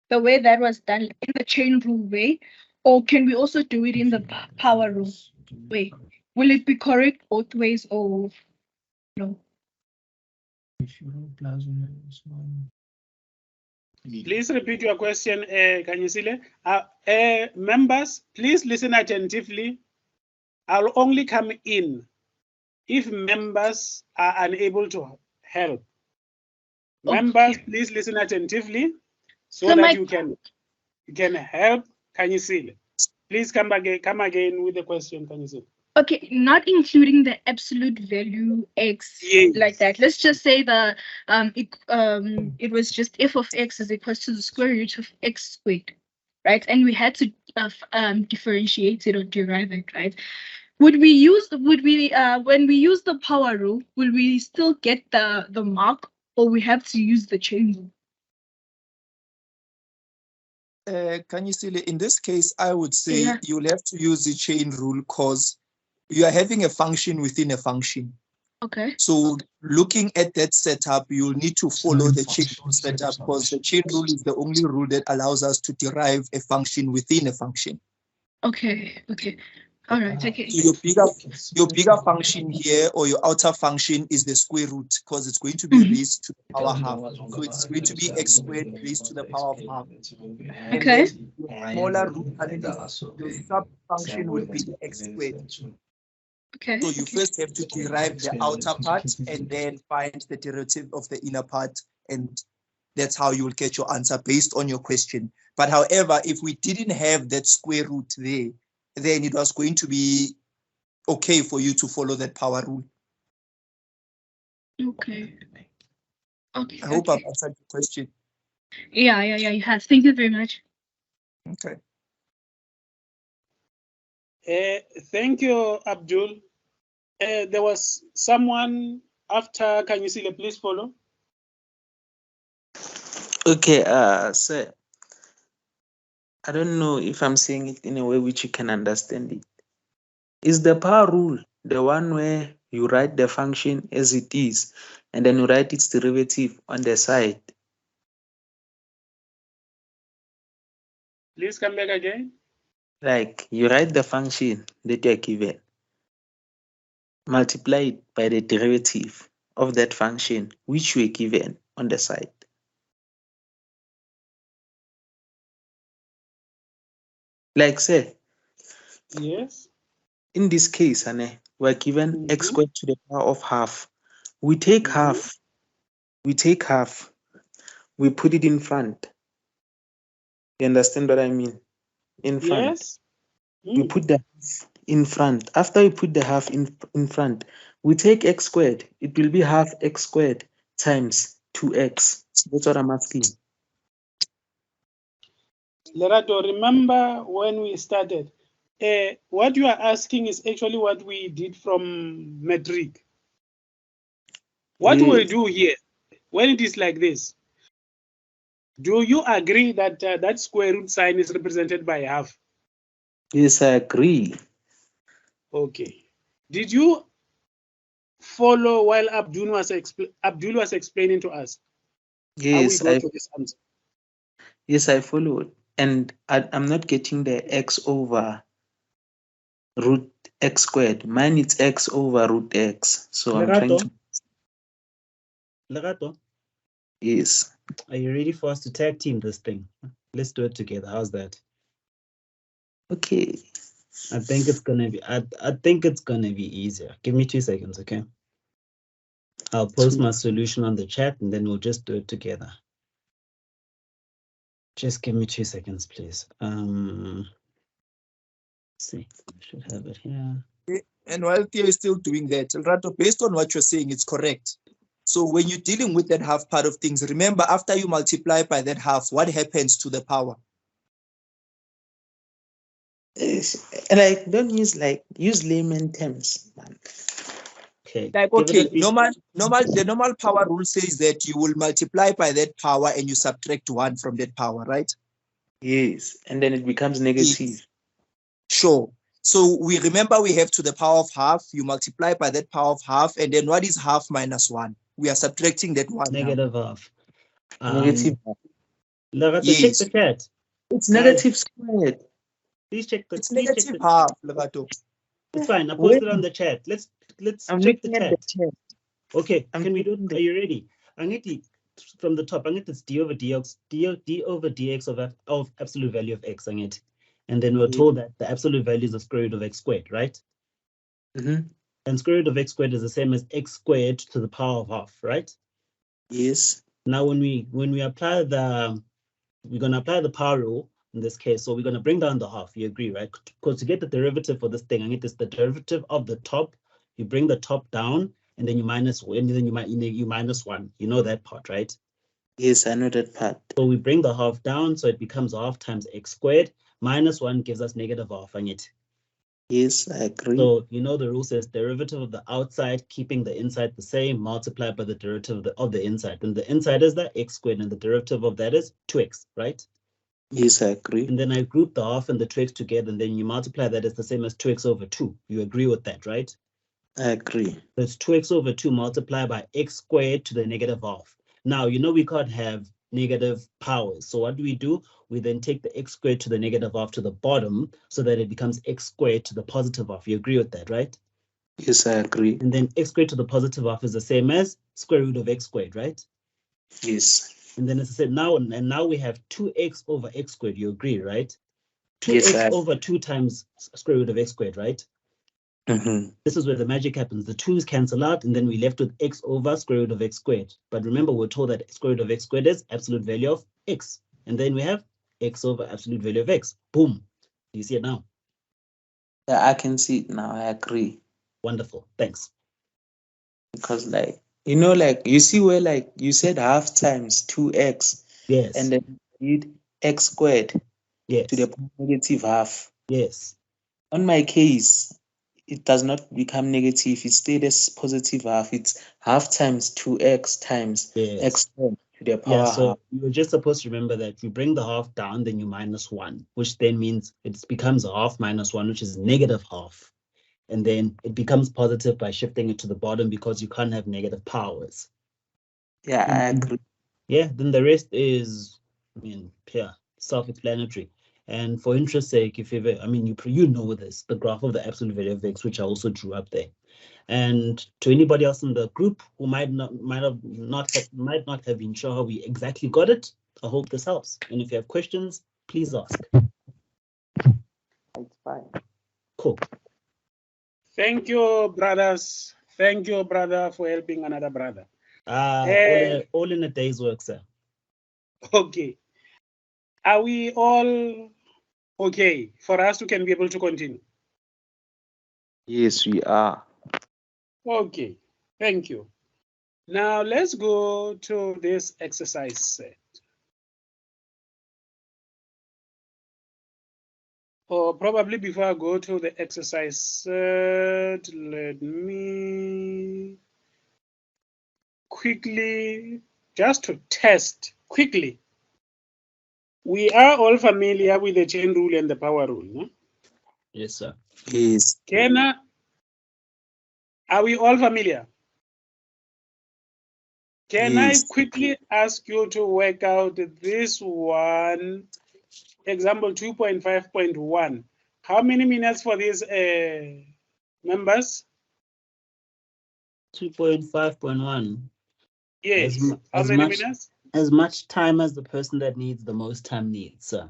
the way that was done in the chain rule way, or can we also do it in the power rule way? Will it be correct both ways or no? Please repeat your question, Kanyisile. Members, please listen attentively. I'll only come in if members are unable to help. Members, please listen attentively so that you can help Kanyisile. Please come again with the question, Kanyisile. Okay, not including the absolute value x like that. Let's just say it was just f of x is equals to the square root of x squared, right? And we had to differentiate it or derive it, right? When we use the power rule, will we still get the mark, or we have to use the chain rule? Can you see, in this case, I would say you'll have to use the chain rule because you are having a function within a function. Okay. So looking at that setup, you'll need to follow the chain rule setup because the chain rule is the only rule that allows us to derive a function within a function. Okay. All right. Okay. So your bigger function here, or your outer function, is the square root because it's going to be raised to the power half. So it's going to be x squared raised to the power of half. Okay. And then your smaller root underneath, your sub function will be the x squared. Okay. So you first have to derive the outer part and then find the derivative of the inner part, and that's how you will get your answer based on your question. But however, if we didn't have that square root there, then it was going to be okay for you to follow that power rule. Okay. I hope I've answered the question. Yeah, you have. Thank you very much. Okay. Thank you, Abdul. There was someone after Kanyisile, please follow. Okay, sir. I don't know if I'm saying it in a way which you can understand it. Is the power rule the one where you write the function as it is and then you write its derivative on the side? Please come back again. Like you write the function that you are given, multiply it by the derivative of that function which you are given on the side. Like say, yes. In this case, we're given x squared to the power of half. We take half, we put it in front. You understand what I mean? In front. Yes. We put the half in front. After we put the half in front, we take x squared. It will be half x squared times 2x. That's what I'm asking. Lerato, remember when we started? What you are asking is actually what we did from metric. What we'll Yes. do here, when it is like this, do you agree that that square root sign is represented by half? Yes, I agree. Okay. Did you follow while Abdul was explaining to us how we Yes, got to this answer? yes, I followed. And I'm not getting the x over root x squared. Mine is x over root x. So I'm trying to. Lerato, Yes. are you ready for us to tag team this thing? Let's do it together. How's that? Okay. I think it's gonna be. I think it's gonna be easier. Give me 2 seconds, okay? I'll post my solution on the chat, and then we'll just do it together. Just give me 2 seconds, please. Let's see, I should have it here. And while Theo is still doing that, Rato, based on what you're saying, it's correct. So when you're dealing with that half part of things, remember after you multiply by that half, what happens to the power? Like don't use layman terms, man. Okay. Like, give it okay, a- the normal power rule says that you will multiply by that power and you subtract 1 from that power, right? Yes. And then it becomes negative. Sure. So we remember we have to the power of half, you multiply by that power of half, and then what is half minus 1? We are subtracting that 1 now. negative half. Negative. Lerato, check Yes. the chat. It's Guys, negative squared. please check the. It's Please check negative the. half, Legato. It's fine. I Wait. posted on the chat. Let's I'm check the looking at the chat. chat. Okay, I'm can we do it? checking Are you ready? I'm going to from the top. I'm going to d over dx, d over dx of absolute value of x. And then we're told that the absolute value is the square root of x squared, right? And square root of x squared is the same as x squared to the power of half, right? Yes. Now, when we apply we're going to apply the power rule in this case. So we're going to bring down the half. You agree, right? Because to get the derivative for this thing, I need this the derivative of the top. You bring the top down, and then you minus, and then you minus 1. You know that part, right? Yes, I know that part. So we bring the half down, so it becomes half times x squared. Minus 1 gives us negative half. Yes, I agree. So you know the rule says derivative of the outside, keeping the inside the same, multiplied by the derivative of the inside. And the inside is the x squared, and the derivative of that is 2x, right? Yes, I agree. And then I group the half and the 2x together, and then you multiply that, it's the same as 2x over 2. You agree with that, right? I agree. So it's 2x over 2 multiplied by x squared to the negative half. Now, you know we can't have negative powers. So what do? We then take the x squared to the negative half to the bottom so that it becomes x squared to the positive half. You agree with that, right? Yes, I agree. And then x squared to the positive half is the same as square root of x squared, right? Yes. And then as I said, now we have 2x over x squared. You agree, right? 2x Yes, over 2 times square root of x squared, right? This is where the magic happens. The 2's cancel out, and then we're left with x over square root of x squared. But remember, we're told that square root of x squared is absolute value of x. And then we have x over absolute value of x. Boom. Do you see it now? Yeah, I can see it now. I agree. Wonderful. Thanks. Because you see where you said half times 2x. Yes. And then you did x squared. Yes. To the negative half. Yes. On my case, it does not become negative. It stayed as positive half. It's half times 2x times x squared to the power half. So you were just supposed to remember that you bring the half down, then you minus 1, which then means it becomes a half minus 1, which is negative half. And then it becomes positive by shifting it to the bottom because you can't have negative powers. Yeah, I agree. Yeah, then the rest is, self-explanatory. And for interest's sake, if ever, you know this, the graph of the absolute value of x, which I also drew up there. And to anybody else in the group who might not have been sure how we exactly got it, I hope this helps. And if you have questions, please ask. It's fine. Cool. Thank you, brothers. Thank you, brother, for helping another brother. All in a day's work, sir. Okay. Are we all okay for us to can be able to continue? Yes, we are. Okay. Thank you. Now let's go to this exercise set. Or probably before I go to the exercise set, let me quickly, just to test quickly. We are all familiar with the chain rule and the power rule, no? Yes, sir. Yes. Are we all familiar? Can Yes. I quickly ask you to work out this one, example 2.5.1? How many minutes for these members? 2.5.1. Yes. How as many much minutes? as much time as the person that needs the most time needs, sir.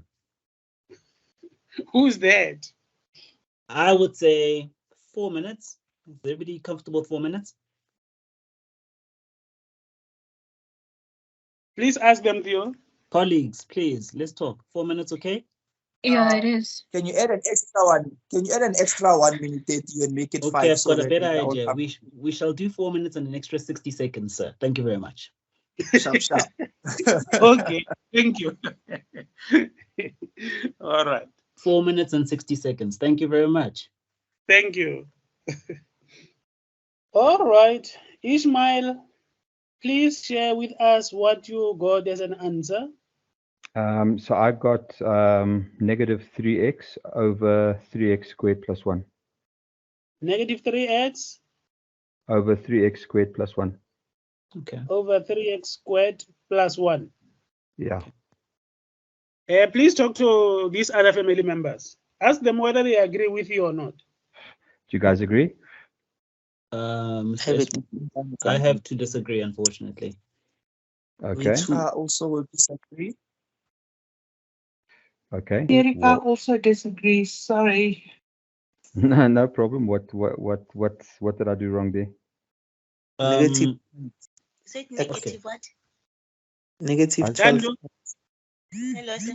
Who's that? I would say 4 minutes. Is everybody comfortable with 4 minutes? Please ask them, Theo. Colleagues, please, let's talk. 4 minutes, okay? Yeah, it is. Can you add an extra one? Can you add an extra 1 minute 30 and make it Okay, 5 I've so got a that better we are all idea. coming? We shall do 4 minutes and an extra 60 seconds, sir. Thank you very much. Sharp, sharp. Okay, thank you. All right, 4 minutes and 60 seconds. Thank you very much. thank you. All right, Ishmael, please share with us what you got as an answer. So I got negative 3x over 3x squared plus 1 Negative 3x over 3x squared plus 1. Okay. over 3x squared plus 1. Yeah. Please talk to these other family members. Ask them whether they agree with you or not. Do you guys agree? Mr. I have to disagree, unfortunately. Okay. I also will disagree. Okay. Erika also disagrees. Sorry. No, no problem. What did I do wrong there? Negative. Is it negative what? Negative 12. Tando, Hello, sir.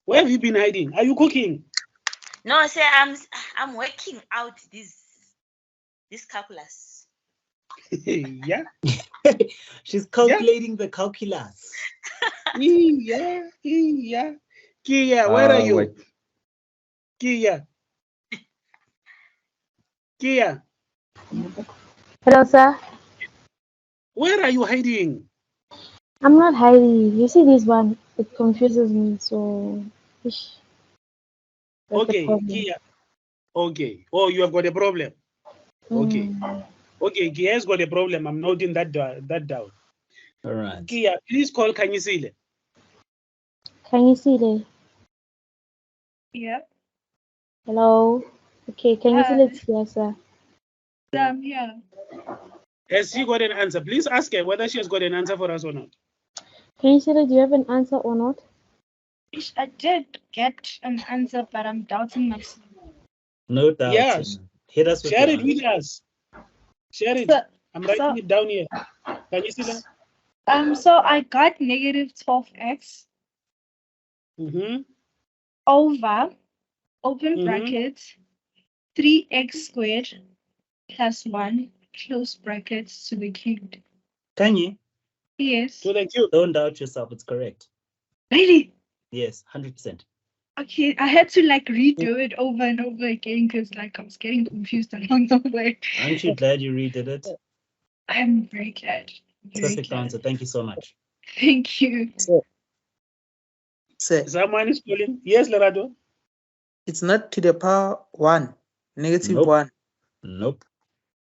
where have you been hiding? Are you cooking? No, sir, I'm working out this calculus. Yeah. She's calculating the calculus. Yeah. Kia, where are you? Wait. Kia. Hello, sir. Where are you hiding? I'm not hiding. You see this one? It confuses me. So, ish. That's the Okay, problem. Kia. Okay. Oh, you have got a problem. Okay. Mm. Okay, Kia has got a problem. I'm noting that down. All right. Kia, please call Kanyisile. Can you see the? Yeah. Hello. Okay. Can you see it here, sir? Yeah. Has she got an answer? Please ask her whether she has got an answer for us or not. Can you see that? Do you have an answer or not? I did get an answer, but I'm doubting myself. No doubt. Yes. Hit us with Share your it with answer. us. Share it. So, I'm writing it down here. Can you see that? so I got negative 12x over, open brackets, 3x squared plus 1, close brackets, to the cubed. Can you? Yes. To the cube. Don't doubt yourself. It's correct. Really? Yes, 100%. Okay, I had to like redo it over and over again because like I was getting confused along the way. Aren't you glad you redid it? I'm very glad. Perfect answer. Thank you so much. Thank you. Sir, Someone is calling. Yes, Lerato. it's not to the power 1, negative Nope. 1. Nope.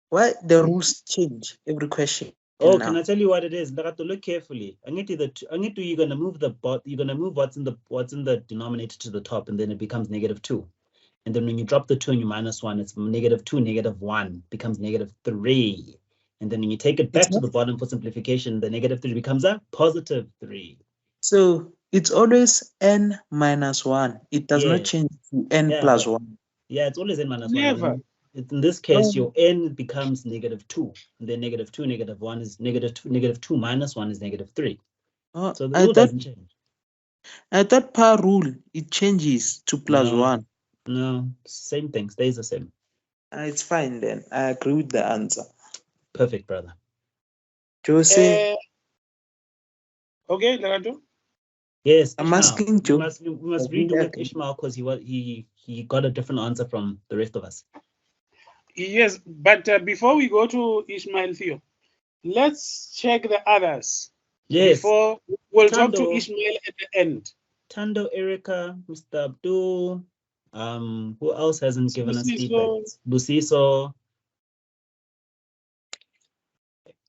Why the rules change every question? Oh, now? can I tell you what it is? I have to look carefully. You're gonna move you're gonna move what's in the denominator to the top, and then it becomes -2. And then when you drop the 2 and you minus 1, it's -2, -1 becomes -3. And then when you take it back to the bottom for simplification, the -3 becomes a +3. So it's always n minus 1. It does not Yes. change to n plus 1. Yeah, it's always n minus 1. Never. In this case, your n becomes -2. And then -2, -1 is -2 minus 1 is -3. Oh, So the rule doesn't change. I thought per rule it changes to plus No. 1. No, same thing, stays the same. It's fine then. I agree with the answer. Perfect, brother. Jose, Okay, Lerato. Yes, I'm Ishmael. asking Joe. We must redo with Ishmael because he got a different answer from the rest of us. Yes, but before we go to Ishmael Theo, let's check the others. Yes. Before we'll talk to Tando. Ishmael at the end. Tando, Erica, Mr. Abdul. Who else hasn't given us feedback? Busiso.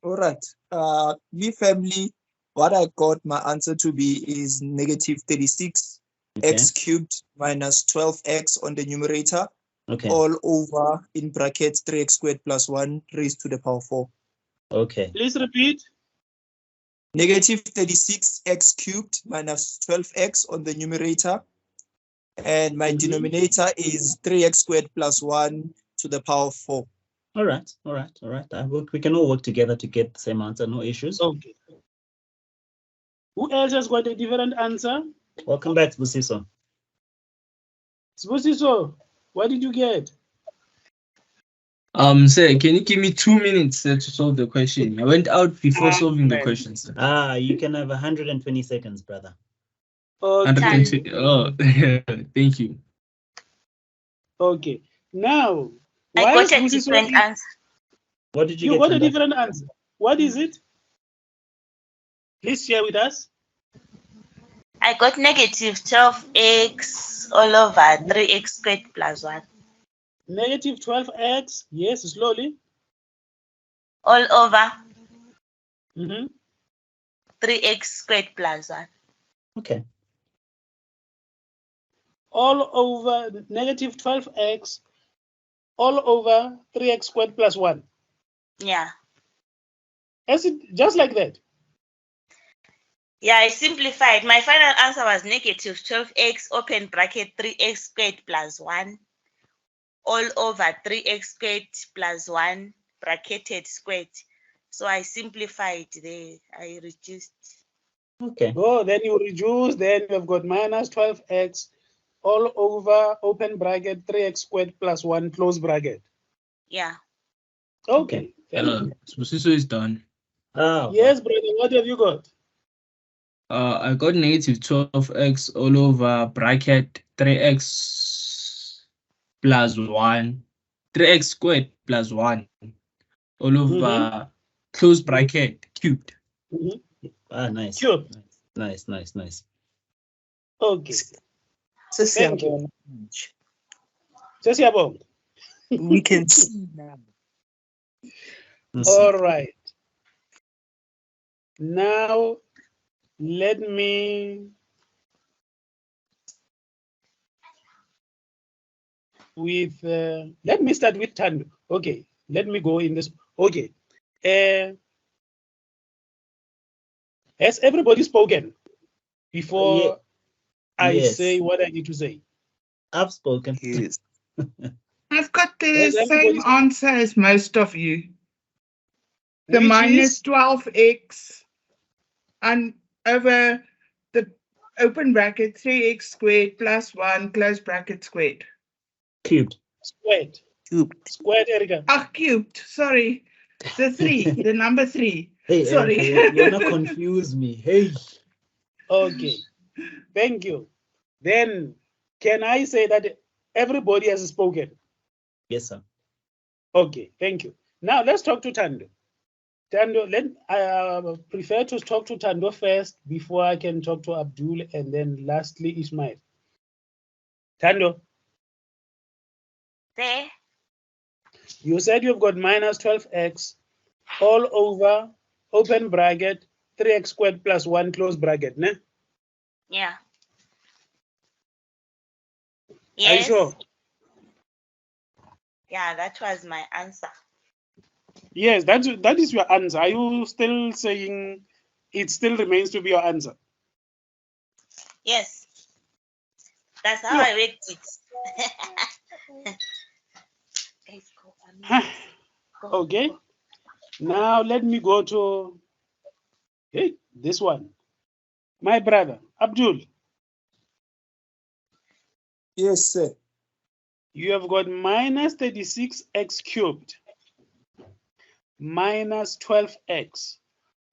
All right. Me family, what I got my answer to be is negative 36 x cubed minus 12x on the numerator. Okay. All over in brackets 3x squared plus 1 raised to the power 4. Okay. Please repeat. Negative 36x cubed minus 12x on the numerator. And my denominator is 3x squared plus 1 to the power 4. All right. We can all work together to get the same answer. No issues. Okay. Who else has got a different answer? Welcome back, Busiso. Busiso, what did you get? Sir, can you give me 2 minutes to solve the question? I went out before solving the question, sir. You can have 120 seconds, brother. Okay. Oh, thank you. Okay. Now, I got a different answer. What did you get? You got a different answer. What is it? Please share with us. I got negative 12x all over 3x squared plus 1. Negative 12x, yes, slowly. All over 3x squared plus 1. Okay. All over negative 12x, all over 3x squared plus 1. Yeah. Is it just like that? Yeah, I simplified. My final answer was negative 12x open bracket 3x squared plus 1 all over 3x squared plus 1 bracketed squared. So I simplified there. I reduced. Okay. Oh, then you reduce, then you've got minus 12x all over open bracket 3x squared plus 1 close bracket. Yeah. Okay. Busiso is done. Yes, brother, what have you got? I got negative 12x all over bracket 3x plus 1, 3x squared plus 1 all over close bracket cubed. Nice. Cubed. Nice. Okay. Thank you. We can see now. All right. Now, let me start with Tando. Okay, let me go in this. Okay. Has everybody spoken before I say what I need to say? I've spoken. Yes. I've got the same answer as most of you. The Which minus is? 12x and over the open bracket 3x squared plus 1 close bracket squared. Cubed. Squared. Squared, Erica. Cubed. Sorry. The 3, the number 3. Hey, sorry. Erica, you're not confuse me. Hey. Okay. Thank you. Then, can I say that everybody has spoken? Yes, sir. Okay, thank you. Now, let's talk to Tando. Tando, I prefer to talk to Tando first before I can talk to Abdul and then lastly Ismail. Tando. There. You said you've got minus 12x all over open bracket 3x squared plus 1 close bracket, ne? Yeah. Yes. Are you sure? Yeah, that was my answer. Yes, that is your answer. Are you still saying it still remains to be your answer? Yes. That's how I worked it. Okay. Now let me go to this one. My brother, Abdul. Yes, sir. You have got minus 36x cubed minus 12x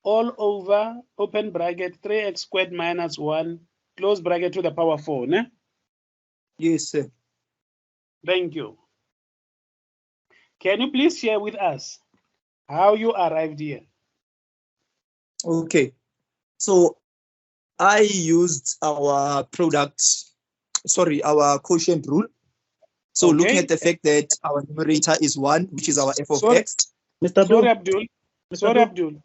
all over open bracket 3x squared minus 1 close bracket to the power 4, ne? Yes, sir. Thank you. Can you please share with us how you arrived here? Okay. So I used our quotient rule. So looking Okay. at the fact that our numerator is 1, which is our f of Sorry. x. Mr. Sorry, Abdul, Abdul. Mr. Sorry, Abdul, Abdul.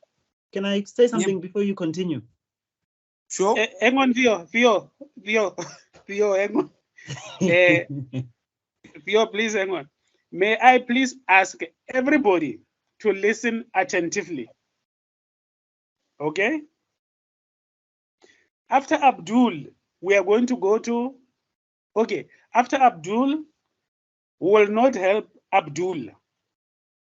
can I say something before you continue? Sure. Hang on, Theo, hang on. Theo, please hang on. May I please ask everybody to listen attentively? Okay? After Abdul, we are going to go to, okay, after Abdul, we will not help Abdul. We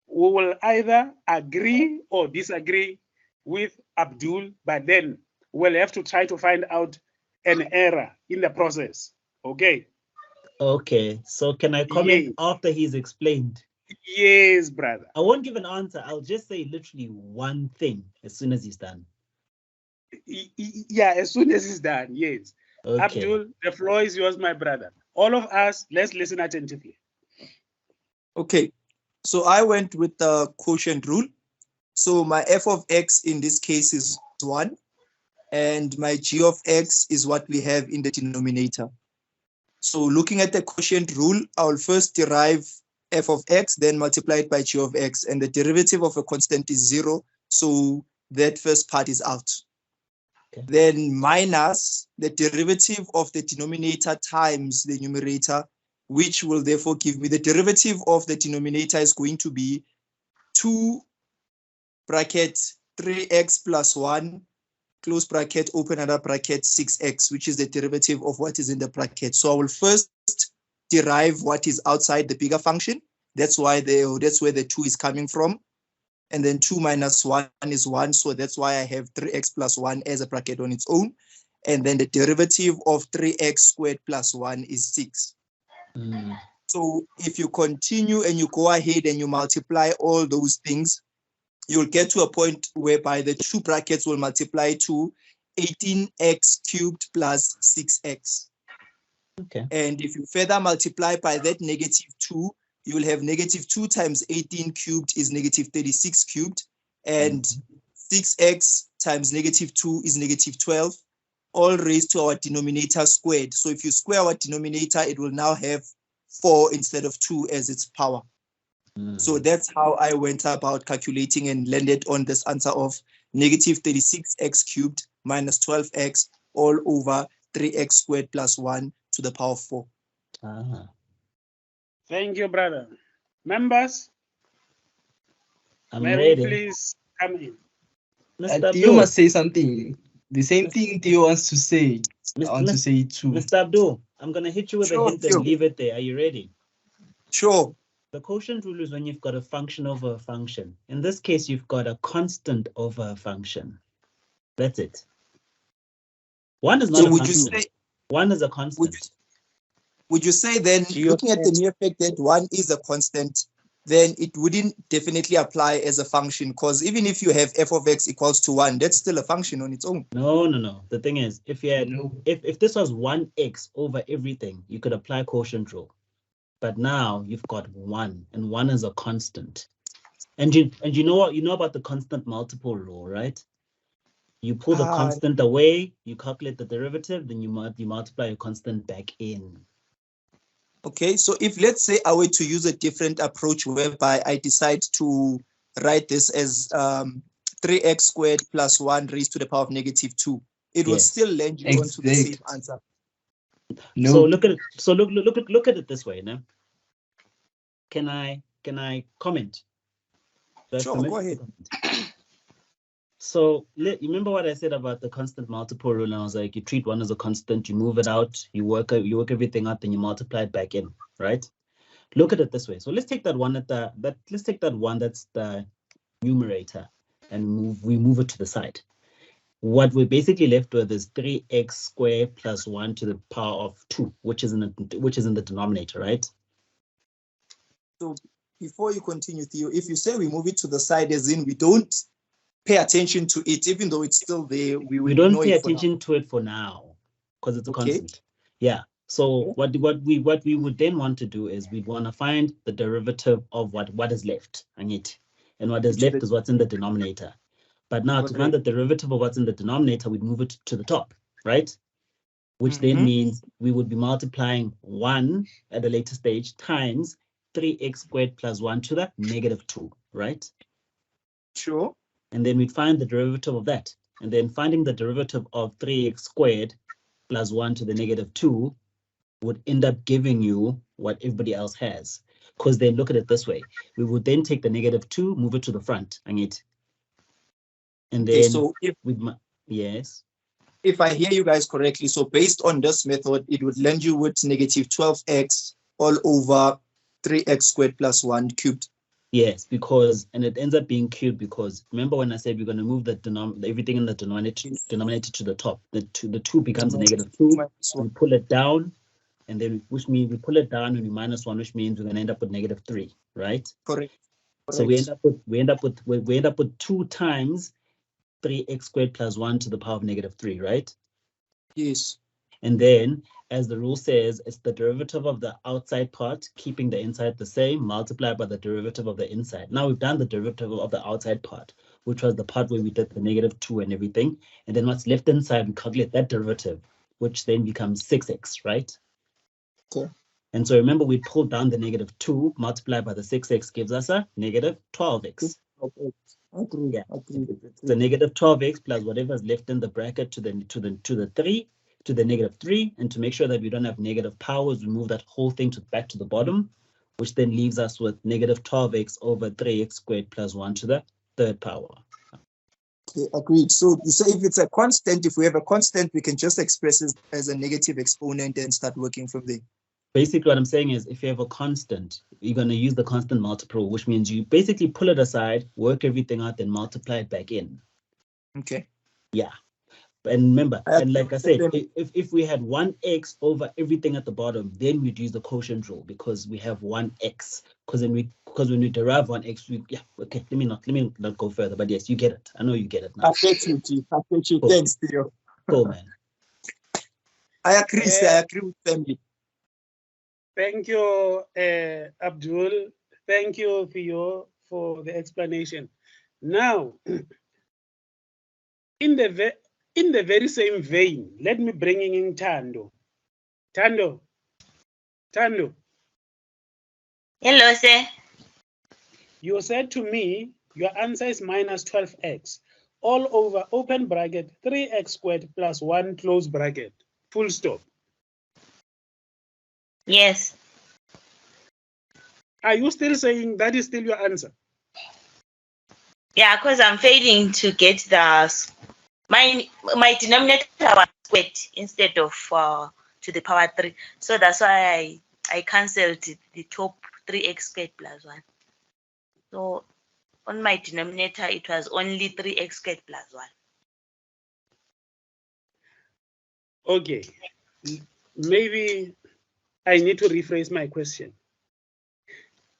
will either agree or disagree with Abdul, but then we'll have to try to find out an error in the process. Okay? Okay, so can I comment Yes. after he's explained? Yes, brother. I won't give an answer. I'll just say literally one thing as soon as he's done. Yeah, as soon as it's done, yes. Okay. Abdul, the floor is yours, my brother. All of us, let's listen attentively. Okay. So I went with the quotient rule. So my f of x in this case is 1, and my g of x is what we have in the denominator. So looking at the quotient rule, I will first derive f of x, then multiply it by g of x, and the derivative of a constant is 0. So that first part is out. Okay. Then minus the derivative of the denominator times the numerator, which will therefore give me the derivative of the denominator is going to be 2 bracket 3x plus 1 close bracket open another bracket 6x, which is the derivative of what is in the bracket. So I will first derive what is outside the bigger function. That's where the 2 is coming from. And then 2 minus 1 is 1. So that's why I have 3x plus 1 as a bracket on its own. And then the derivative of 3x squared plus 1 is 6. So if you continue and you go ahead and you multiply all those things, you'll get to a point whereby the two brackets will multiply to 18x cubed plus 6x. Okay. And if you further multiply by that -2, you will have -2 times 18 cubed is -36 cubed. And 6x times -2 is -12, all raised to our denominator squared. So if you square our denominator, it will now have 4 instead of 2 as its power. So that's how I went about calculating and landed on this answer of -36x cubed minus 12x all over 3x squared plus 1 to the power of 4. Thank you, brother. Members, I'm may ready. we please come in? Mr. Theo Abdul. must say something. The same thing Theo wants to say. I want to say it too. Mr. Abdul, I'm going to hit you with a hint and leave it there. Are you ready? Sure. The quotient rule is when you've got a function over a function. In this case, you've got a constant over a function. That's it. One is not a constant. One is a constant. Would you say then, looking at the mere fact that 1 is a constant, then it wouldn't definitely apply as a function? Because even if you have f of x equals to 1, that's still a function on its own. No. The thing is, if you had if this was 1x over everything, you could apply quotient rule. But now you've got 1, and 1 is a constant. And you know what? You know about the constant multiple rule, right? You pull the constant away, you calculate the derivative, then you multiply your constant back in. Okay, so if let's say I were to use a different approach whereby I decide to write this as 3x squared plus 1 raised to the power of -2, it will still land you onto the same answer. No. So look at it this way, now. Can I comment? Sure, go ahead. So you remember what I said about the constant multiple rule? And I was like, you treat 1 as a constant, you move it out, you work everything out, then you multiply it back in, right? Look at it this way. So let's take that one let's take that one that's the numerator and we move it to the side. What we're basically left with is 3x squared plus 1 to the power of 2, which is in the denominator, right? So before you continue, Theo, if you say we move it to the side, as in we don't pay attention to it, even though it's still there, we don't pay attention to it for now because it's a constant. Yeah. So what we would then want to do is we'd want to find the derivative of what is left, and what is left is what's in the denominator. But now to find the derivative of what's in the denominator, we'd move it to the top, right? Which then means we would be multiplying 1 at a later stage times 3x squared plus 1 to the negative 2, right? Sure. And then we'd find the derivative of that. And then finding the derivative of 3x squared plus 1 to the negative 2 would end up giving you what everybody else has. Because then look at it this way. We would then take the negative 2, move it to the front, and then so yes. If I hear you guys correctly, so based on this method, it would land you with negative 12x all over 3x squared plus 1 cubed. Yes, because, and it ends up being cubed because remember when I said we're going to move the everything in the denominator to the top, the 2 becomes a negative 2, we pull it down, and then which means we pull it down and we minus 1, which means we're going to end up with negative 3, right? Correct. So we end up with 2 times 3x squared plus 1 to the power of negative 3, right? Yes. And then, as the rule says, it's the derivative of the outside part, keeping the inside the same, multiplied by the derivative of the inside. Now we've done the derivative of the outside part, which was the part where we did the negative 2 and everything. And then what's left inside, we calculate that derivative, which then becomes 6x, right? Okay. And so remember, we pulled down the negative 2, multiplied by the 6x gives us a negative 12x. Agree. Yeah, the negative 12x plus whatever's left in the bracket to the 3 to the negative 3, and to make sure that we don't have negative powers, we move that whole thing back to the bottom, which then leaves us with negative 12x over 3x squared plus 1 to the third power. Okay, agreed. So if it's a constant, if we have a constant, we can just express it as a negative exponent and start working from there. Basically, what I'm saying is if you have a constant, you're going to use the constant multiple, which means you basically pull it aside, work everything out, then multiply it back in. Okay. Yeah. And remember, and like I said, if we had 1x over everything at the bottom, then we'd use the quotient rule because we have 1x. Because when we derive 1x, okay, let me not go further, but yes, you get it. I know you get it now. I get you, G. I get you. Cool. Thanks, Theo. Cool, man. I agree, sir. I agree with family. Thank you, Abdul. Thank you, Theo, for the explanation. Now, in the very same vein, let me bring in Tando. Tando. Hello, sir. You said to me, your answer is minus 12x, all over open bracket 3x squared plus 1 close bracket, full stop. Yes. Are you still saying that is still your answer? Yeah, because I'm failing to get my denominator was squared instead of to the power 3. So that's why I cancelled the top 3x squared plus 1. So on my denominator, it was only 3x squared plus 1. Okay. Maybe I need to rephrase my question.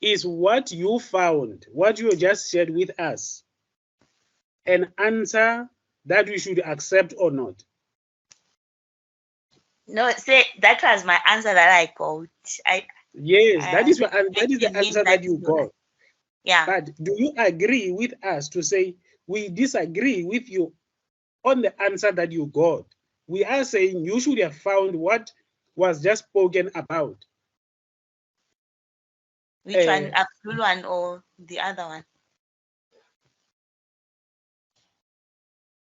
Is what you found, what you just shared with us, an answer that we should accept or not? No, say that was my answer that I got. Yes, that is the answer that you got. Yeah. But do you agree with us to say we disagree with you on the answer that you got? We are saying you should have found what was just spoken about. Which one, Abdul one or the other one?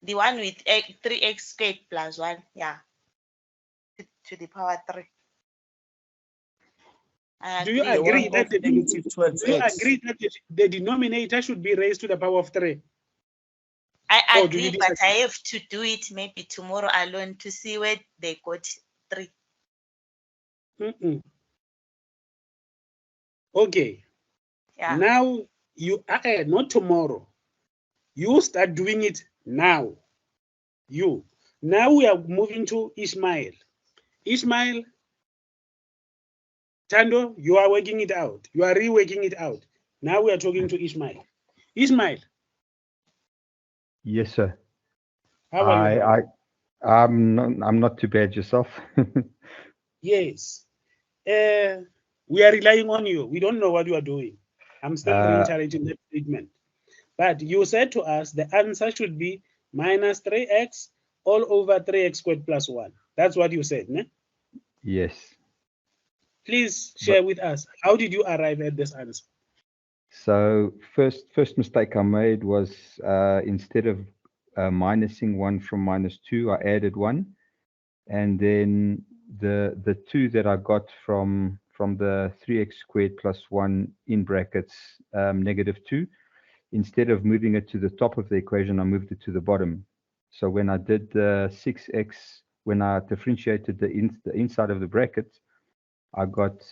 The one with 3x squared plus 1, yeah, to the power 3. Do you agree that the denominator should be raised to the power of 3? I agree, but I have to do it maybe tomorrow alone to see where they got 3. Okay. Yeah. Now you not tomorrow. You start doing it now. Now we are moving to Ishmael. Ishmael, Tando, you are working it out. You are reworking it out. Now we are talking to Ishmael. Ishmael. Yes, sir. How are you? I'm not too bad. Yourself? Yes. We are relying on you. We don't know what you are doing. I'm still reiterating that statement. But you said to us the answer should be minus 3x all over 3x squared plus 1. That's what you said, ne? Yes. Please share with us. How did you arrive at this answer? So first mistake I made was instead of minusing 1 from -2, I added 1. And then the 2 that I got from the 3x squared plus 1 in brackets -2, instead of moving it to the top of the equation, I moved it to the bottom. So when I did the 6x, when I differentiated the inside of the bracket, I got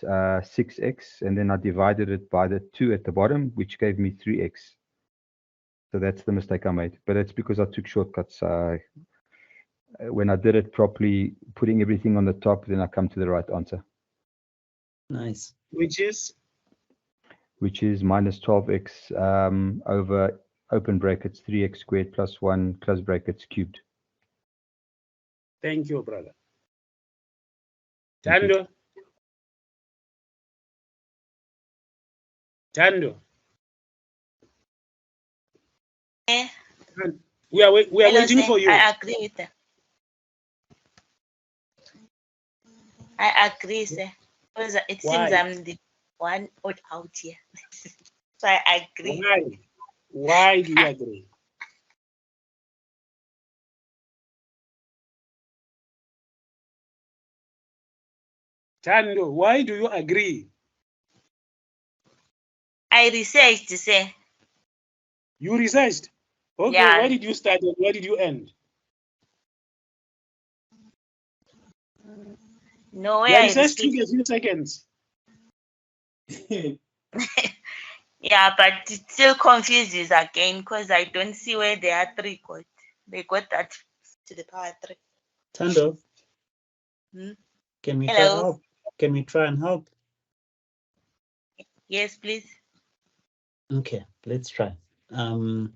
6x, and then I divided it by the 2 at the bottom, which gave me 3x. So that's the mistake I made. But it's because I took shortcuts. When I did it properly, putting everything on the top, then I come to the right answer. Nice. Which is? Which is minus 12x over open brackets 3x squared plus 1 close brackets cubed. Thank you, brother. Thank you. Tando. Tando. We are waiting for you. I agree with that. I agree, sir. Because it seems I'm the one odd out here. So I agree. Why do you agree? Tando, why do you agree? I researched, sir. You researched? Okay, Yeah. where did you start and where did you end? No way. Your research took a few seconds. Yeah, but it still confuses again because I don't see where there are 3 got. They got that to the power 3. Tando, can we try help? Can we try and help? Yes, please. Okay, let's try. Hold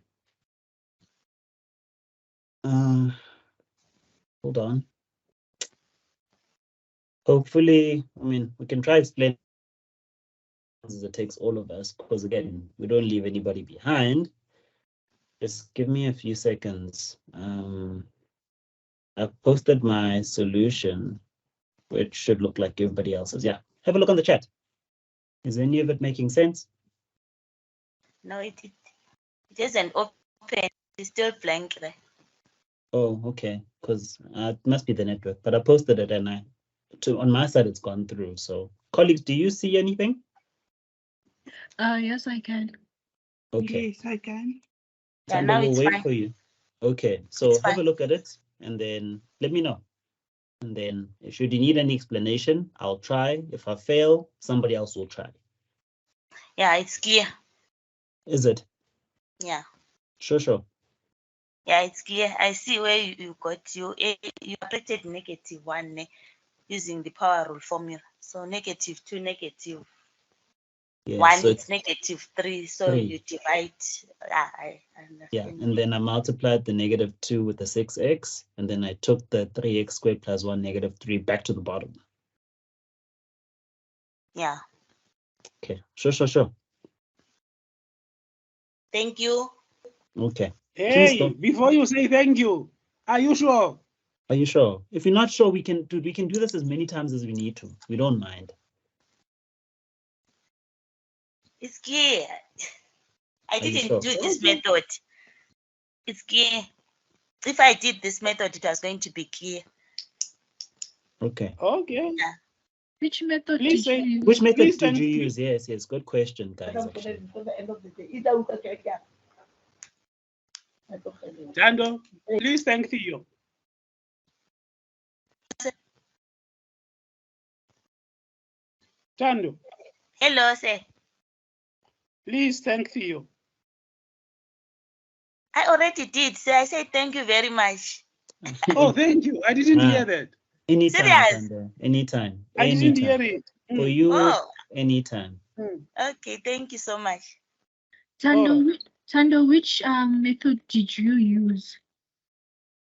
on. Hopefully, I mean, we can try explain as it takes all of us, because again, we don't leave anybody behind. Just give me a few seconds. I've posted my solution, which should look like everybody else's. Yeah, have a look on the chat. Is any of it making sense? No, it isn't open. It's still blank there. Oh, okay, because it must be the network, but I posted it and on my side it's gone through. So colleagues, do you see anything? Yes, I can. Okay. Yes, I can. Yeah, Tando, now we'll it's wait fine. for you. Okay, so have a look at it and then let me know. And then should you need any explanation, I'll try. If I fail, somebody else will try. Yeah, it's clear. Is it? Yeah. Sure. Yeah, it's clear. I see where you got you operated -1 using the power rule formula. So -2, -1, Yeah, so it's -3. So 3. you divide. I understand. Yeah, and then I multiplied the -2 with the 6x, and then I took the 3x squared plus 1 -3 back to the bottom. Yeah. Okay, sure. Thank you. Okay. Hey, before you say thank you, are you sure? Are you sure? If you're not sure, we can do this as many times as we need to. We don't mind. It's clear. I didn't sure? do this method. It's clear. If I did this method, it was going to be clear. Okay. Okay. Yeah. Which method Please did you use? Which method did you use? Yes, good question, guys. Actually. Tando, please thank Theo. Tando. Hello, sir. Please thank Theo. I already did, sir. I said thank you very much. Oh, thank you. I didn't hear that. Anytime, Serious? Tando. Anytime. I didn't hear it. For you, Oh. anytime. Okay, thank you so much. Tando, which method did you use?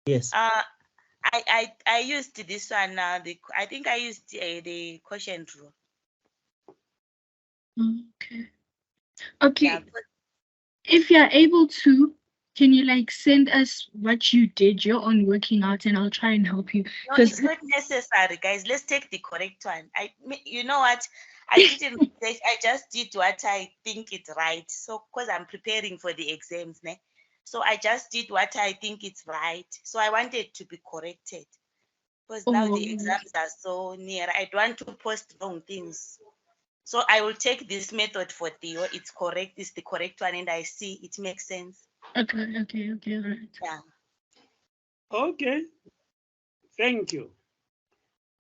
Yes. I I used this one now. I think I used the quotient rule. Okay. Okay. Yeah, If you're able to, can you like send us what you did, your own working out, and I'll try and help you. no, Because it's not necessary, guys. Let's take the correct one. You know what? I didn't. I just did what I think it's right. So, because I'm preparing for the exams, ne? So I just did what I think it's right. So I wanted to be corrected because now the exams are so near. I don't want to post wrong things. So I will take this method for Theo. It's correct. It's the correct one, and I see it makes sense. Okay, all right. Yeah. Okay. Thank you.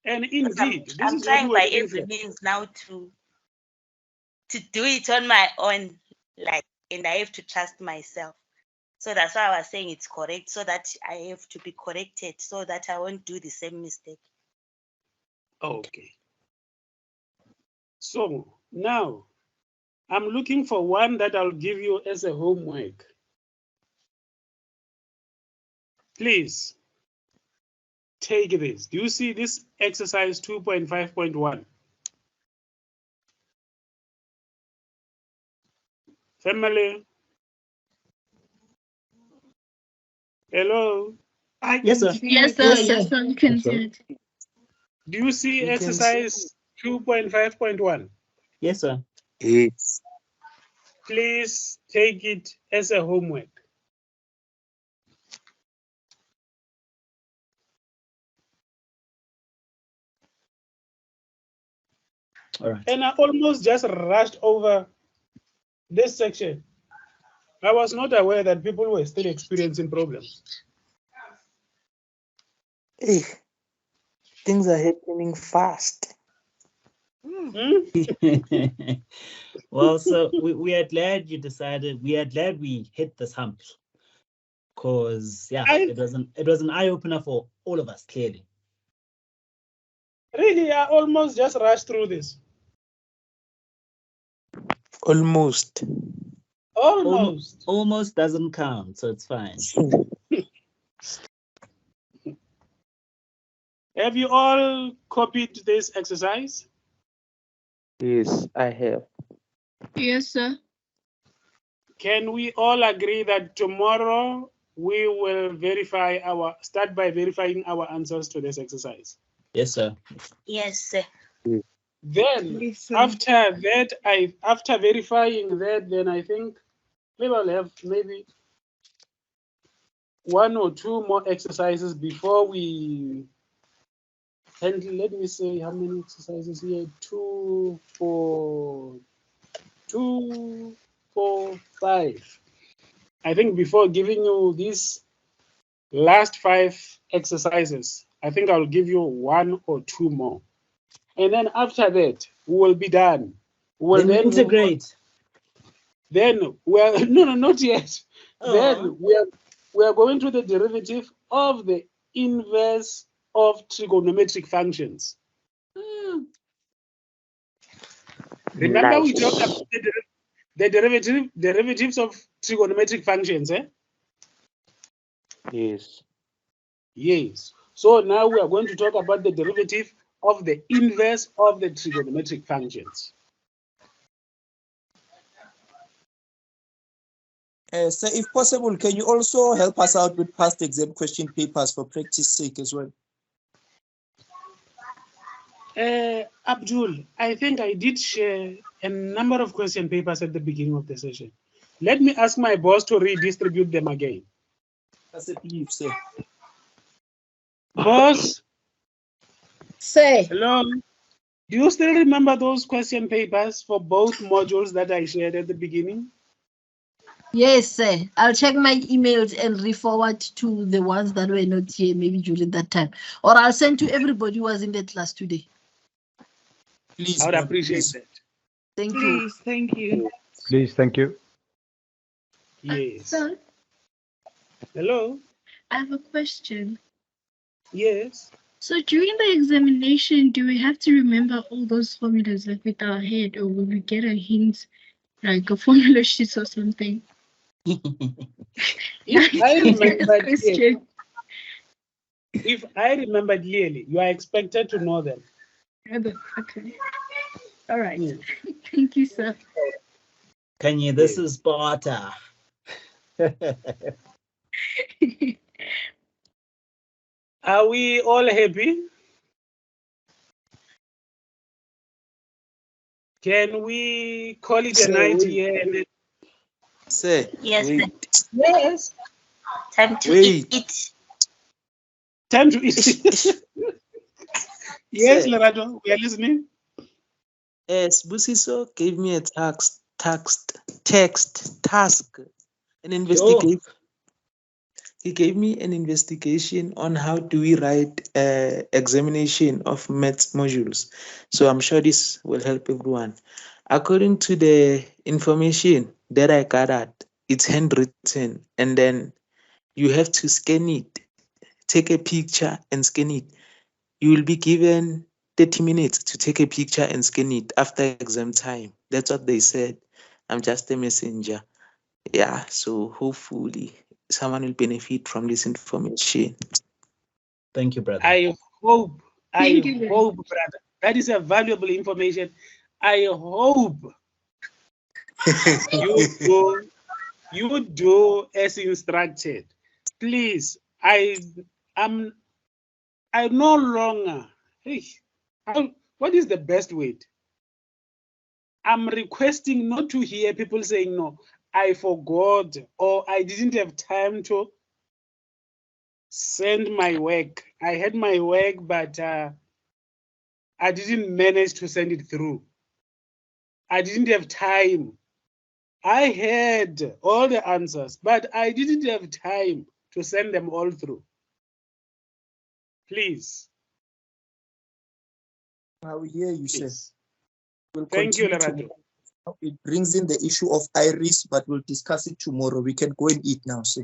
And indeed, this I'm is what trying we're by looking every for. means now to do it on my own, and I have to trust myself. So that's why I was saying it's correct, so that I have to be corrected, so that I won't do the same mistake. Okay. So now I'm looking for one that I'll give you as a homework. Please take this. Do you see this exercise 2.5.1? Family? Hello? Yes, sir. Yes, sir. Yes, sir. You can see it. Do you see We can exercise 2.5.1? Yes, sir. Yes. Please take it as a homework. All right. And I almost just rushed over this section. I was not aware that people were still experiencing problems. Hey, things are happening fast. Well, so we are glad you decided. We are glad we hit this hump, because yeah, it was an eye opener for all of us. Clearly, Really, I almost just rushed through this. Almost. almost doesn't count, so it's fine. Have you all copied this exercise? Yes, I have. Yes, sir. Can we all agree that tomorrow we will start by verifying our answers to this exercise? Yes, sir. Yes, sir. Then Listen. after verifying that, then I think we will have maybe one or two more exercises before we handle. Let me say how many exercises here. 2, 4, 2, 4, 5. I think before giving you these last 5 exercises, I think I'll give you 1 or 2 more. And then after that, we will be done. We'll Then we integrate. Then we're no, not yet. Then we are going to the derivative of the inverse of trigonometric functions. Remember we talked about the derivatives of trigonometric functions, eh? Yes. Yes. So now we are going to talk about the derivative of the inverse of the trigonometric functions. So if possible, can you also help us out with past exam question papers for practice sake as well? Abdul, I think I did share a number of question papers at the beginning of the session. Let me ask my boss to redistribute them again. That's a please, sir. Boss? Say. Hello? Do you still remember those question papers for both modules that I shared at the beginning? Yes, sir. I'll check my emails and re-forward to the ones that were not here maybe during that time. Or I'll send to everybody who was in the class today. Please. I would appreciate that. Thank you. Please, thank you. Please, thank you. Yes. Sir, Hello? I have a question. Yes. So during the examination, do we have to remember all those formulas like with our head, or will we get a hint, like a formula sheet or something? If I remember, If I remember clearly, you are expected to know them. Okay. All right. Mm. Thank you, sir. Kanye, this Yes. is Sparta. Are we all happy? Can we call it a Sir, night wait. here? And Sir, Yes, sir. wait. yes. Time to Wait. eat. Time to eat. Yes, Sir, Lerato, we are listening. Busiso gave me a task, an Yo, investigation. He gave me an investigation on how do we write examination of maths modules. So I'm sure this will help everyone. According to the information that I gathered, it's handwritten, and then you have to scan it, take a picture and scan it. You will be given 30 minutes to take a picture and scan it after exam time. That's what they said. I'm just a messenger. Yeah, so hopefully someone will benefit from this information. thank you, brother. I hope, Thank you very brother. That is a valuable information. I hope you do as instructed. Please, I'm no longer. Hey, what is the best way? I'm requesting not to hear people saying no. I forgot or I didn't have time to send my work. I had my work, but I didn't manage to send it through. I didn't have time. I had all the answers, but I didn't have time to send them all through. Please. we hear you, sir. Please. We'll Thank you, continue Lerato. tomorrow. It brings in the issue of iris, but we'll discuss it tomorrow. We can go and eat now, sir.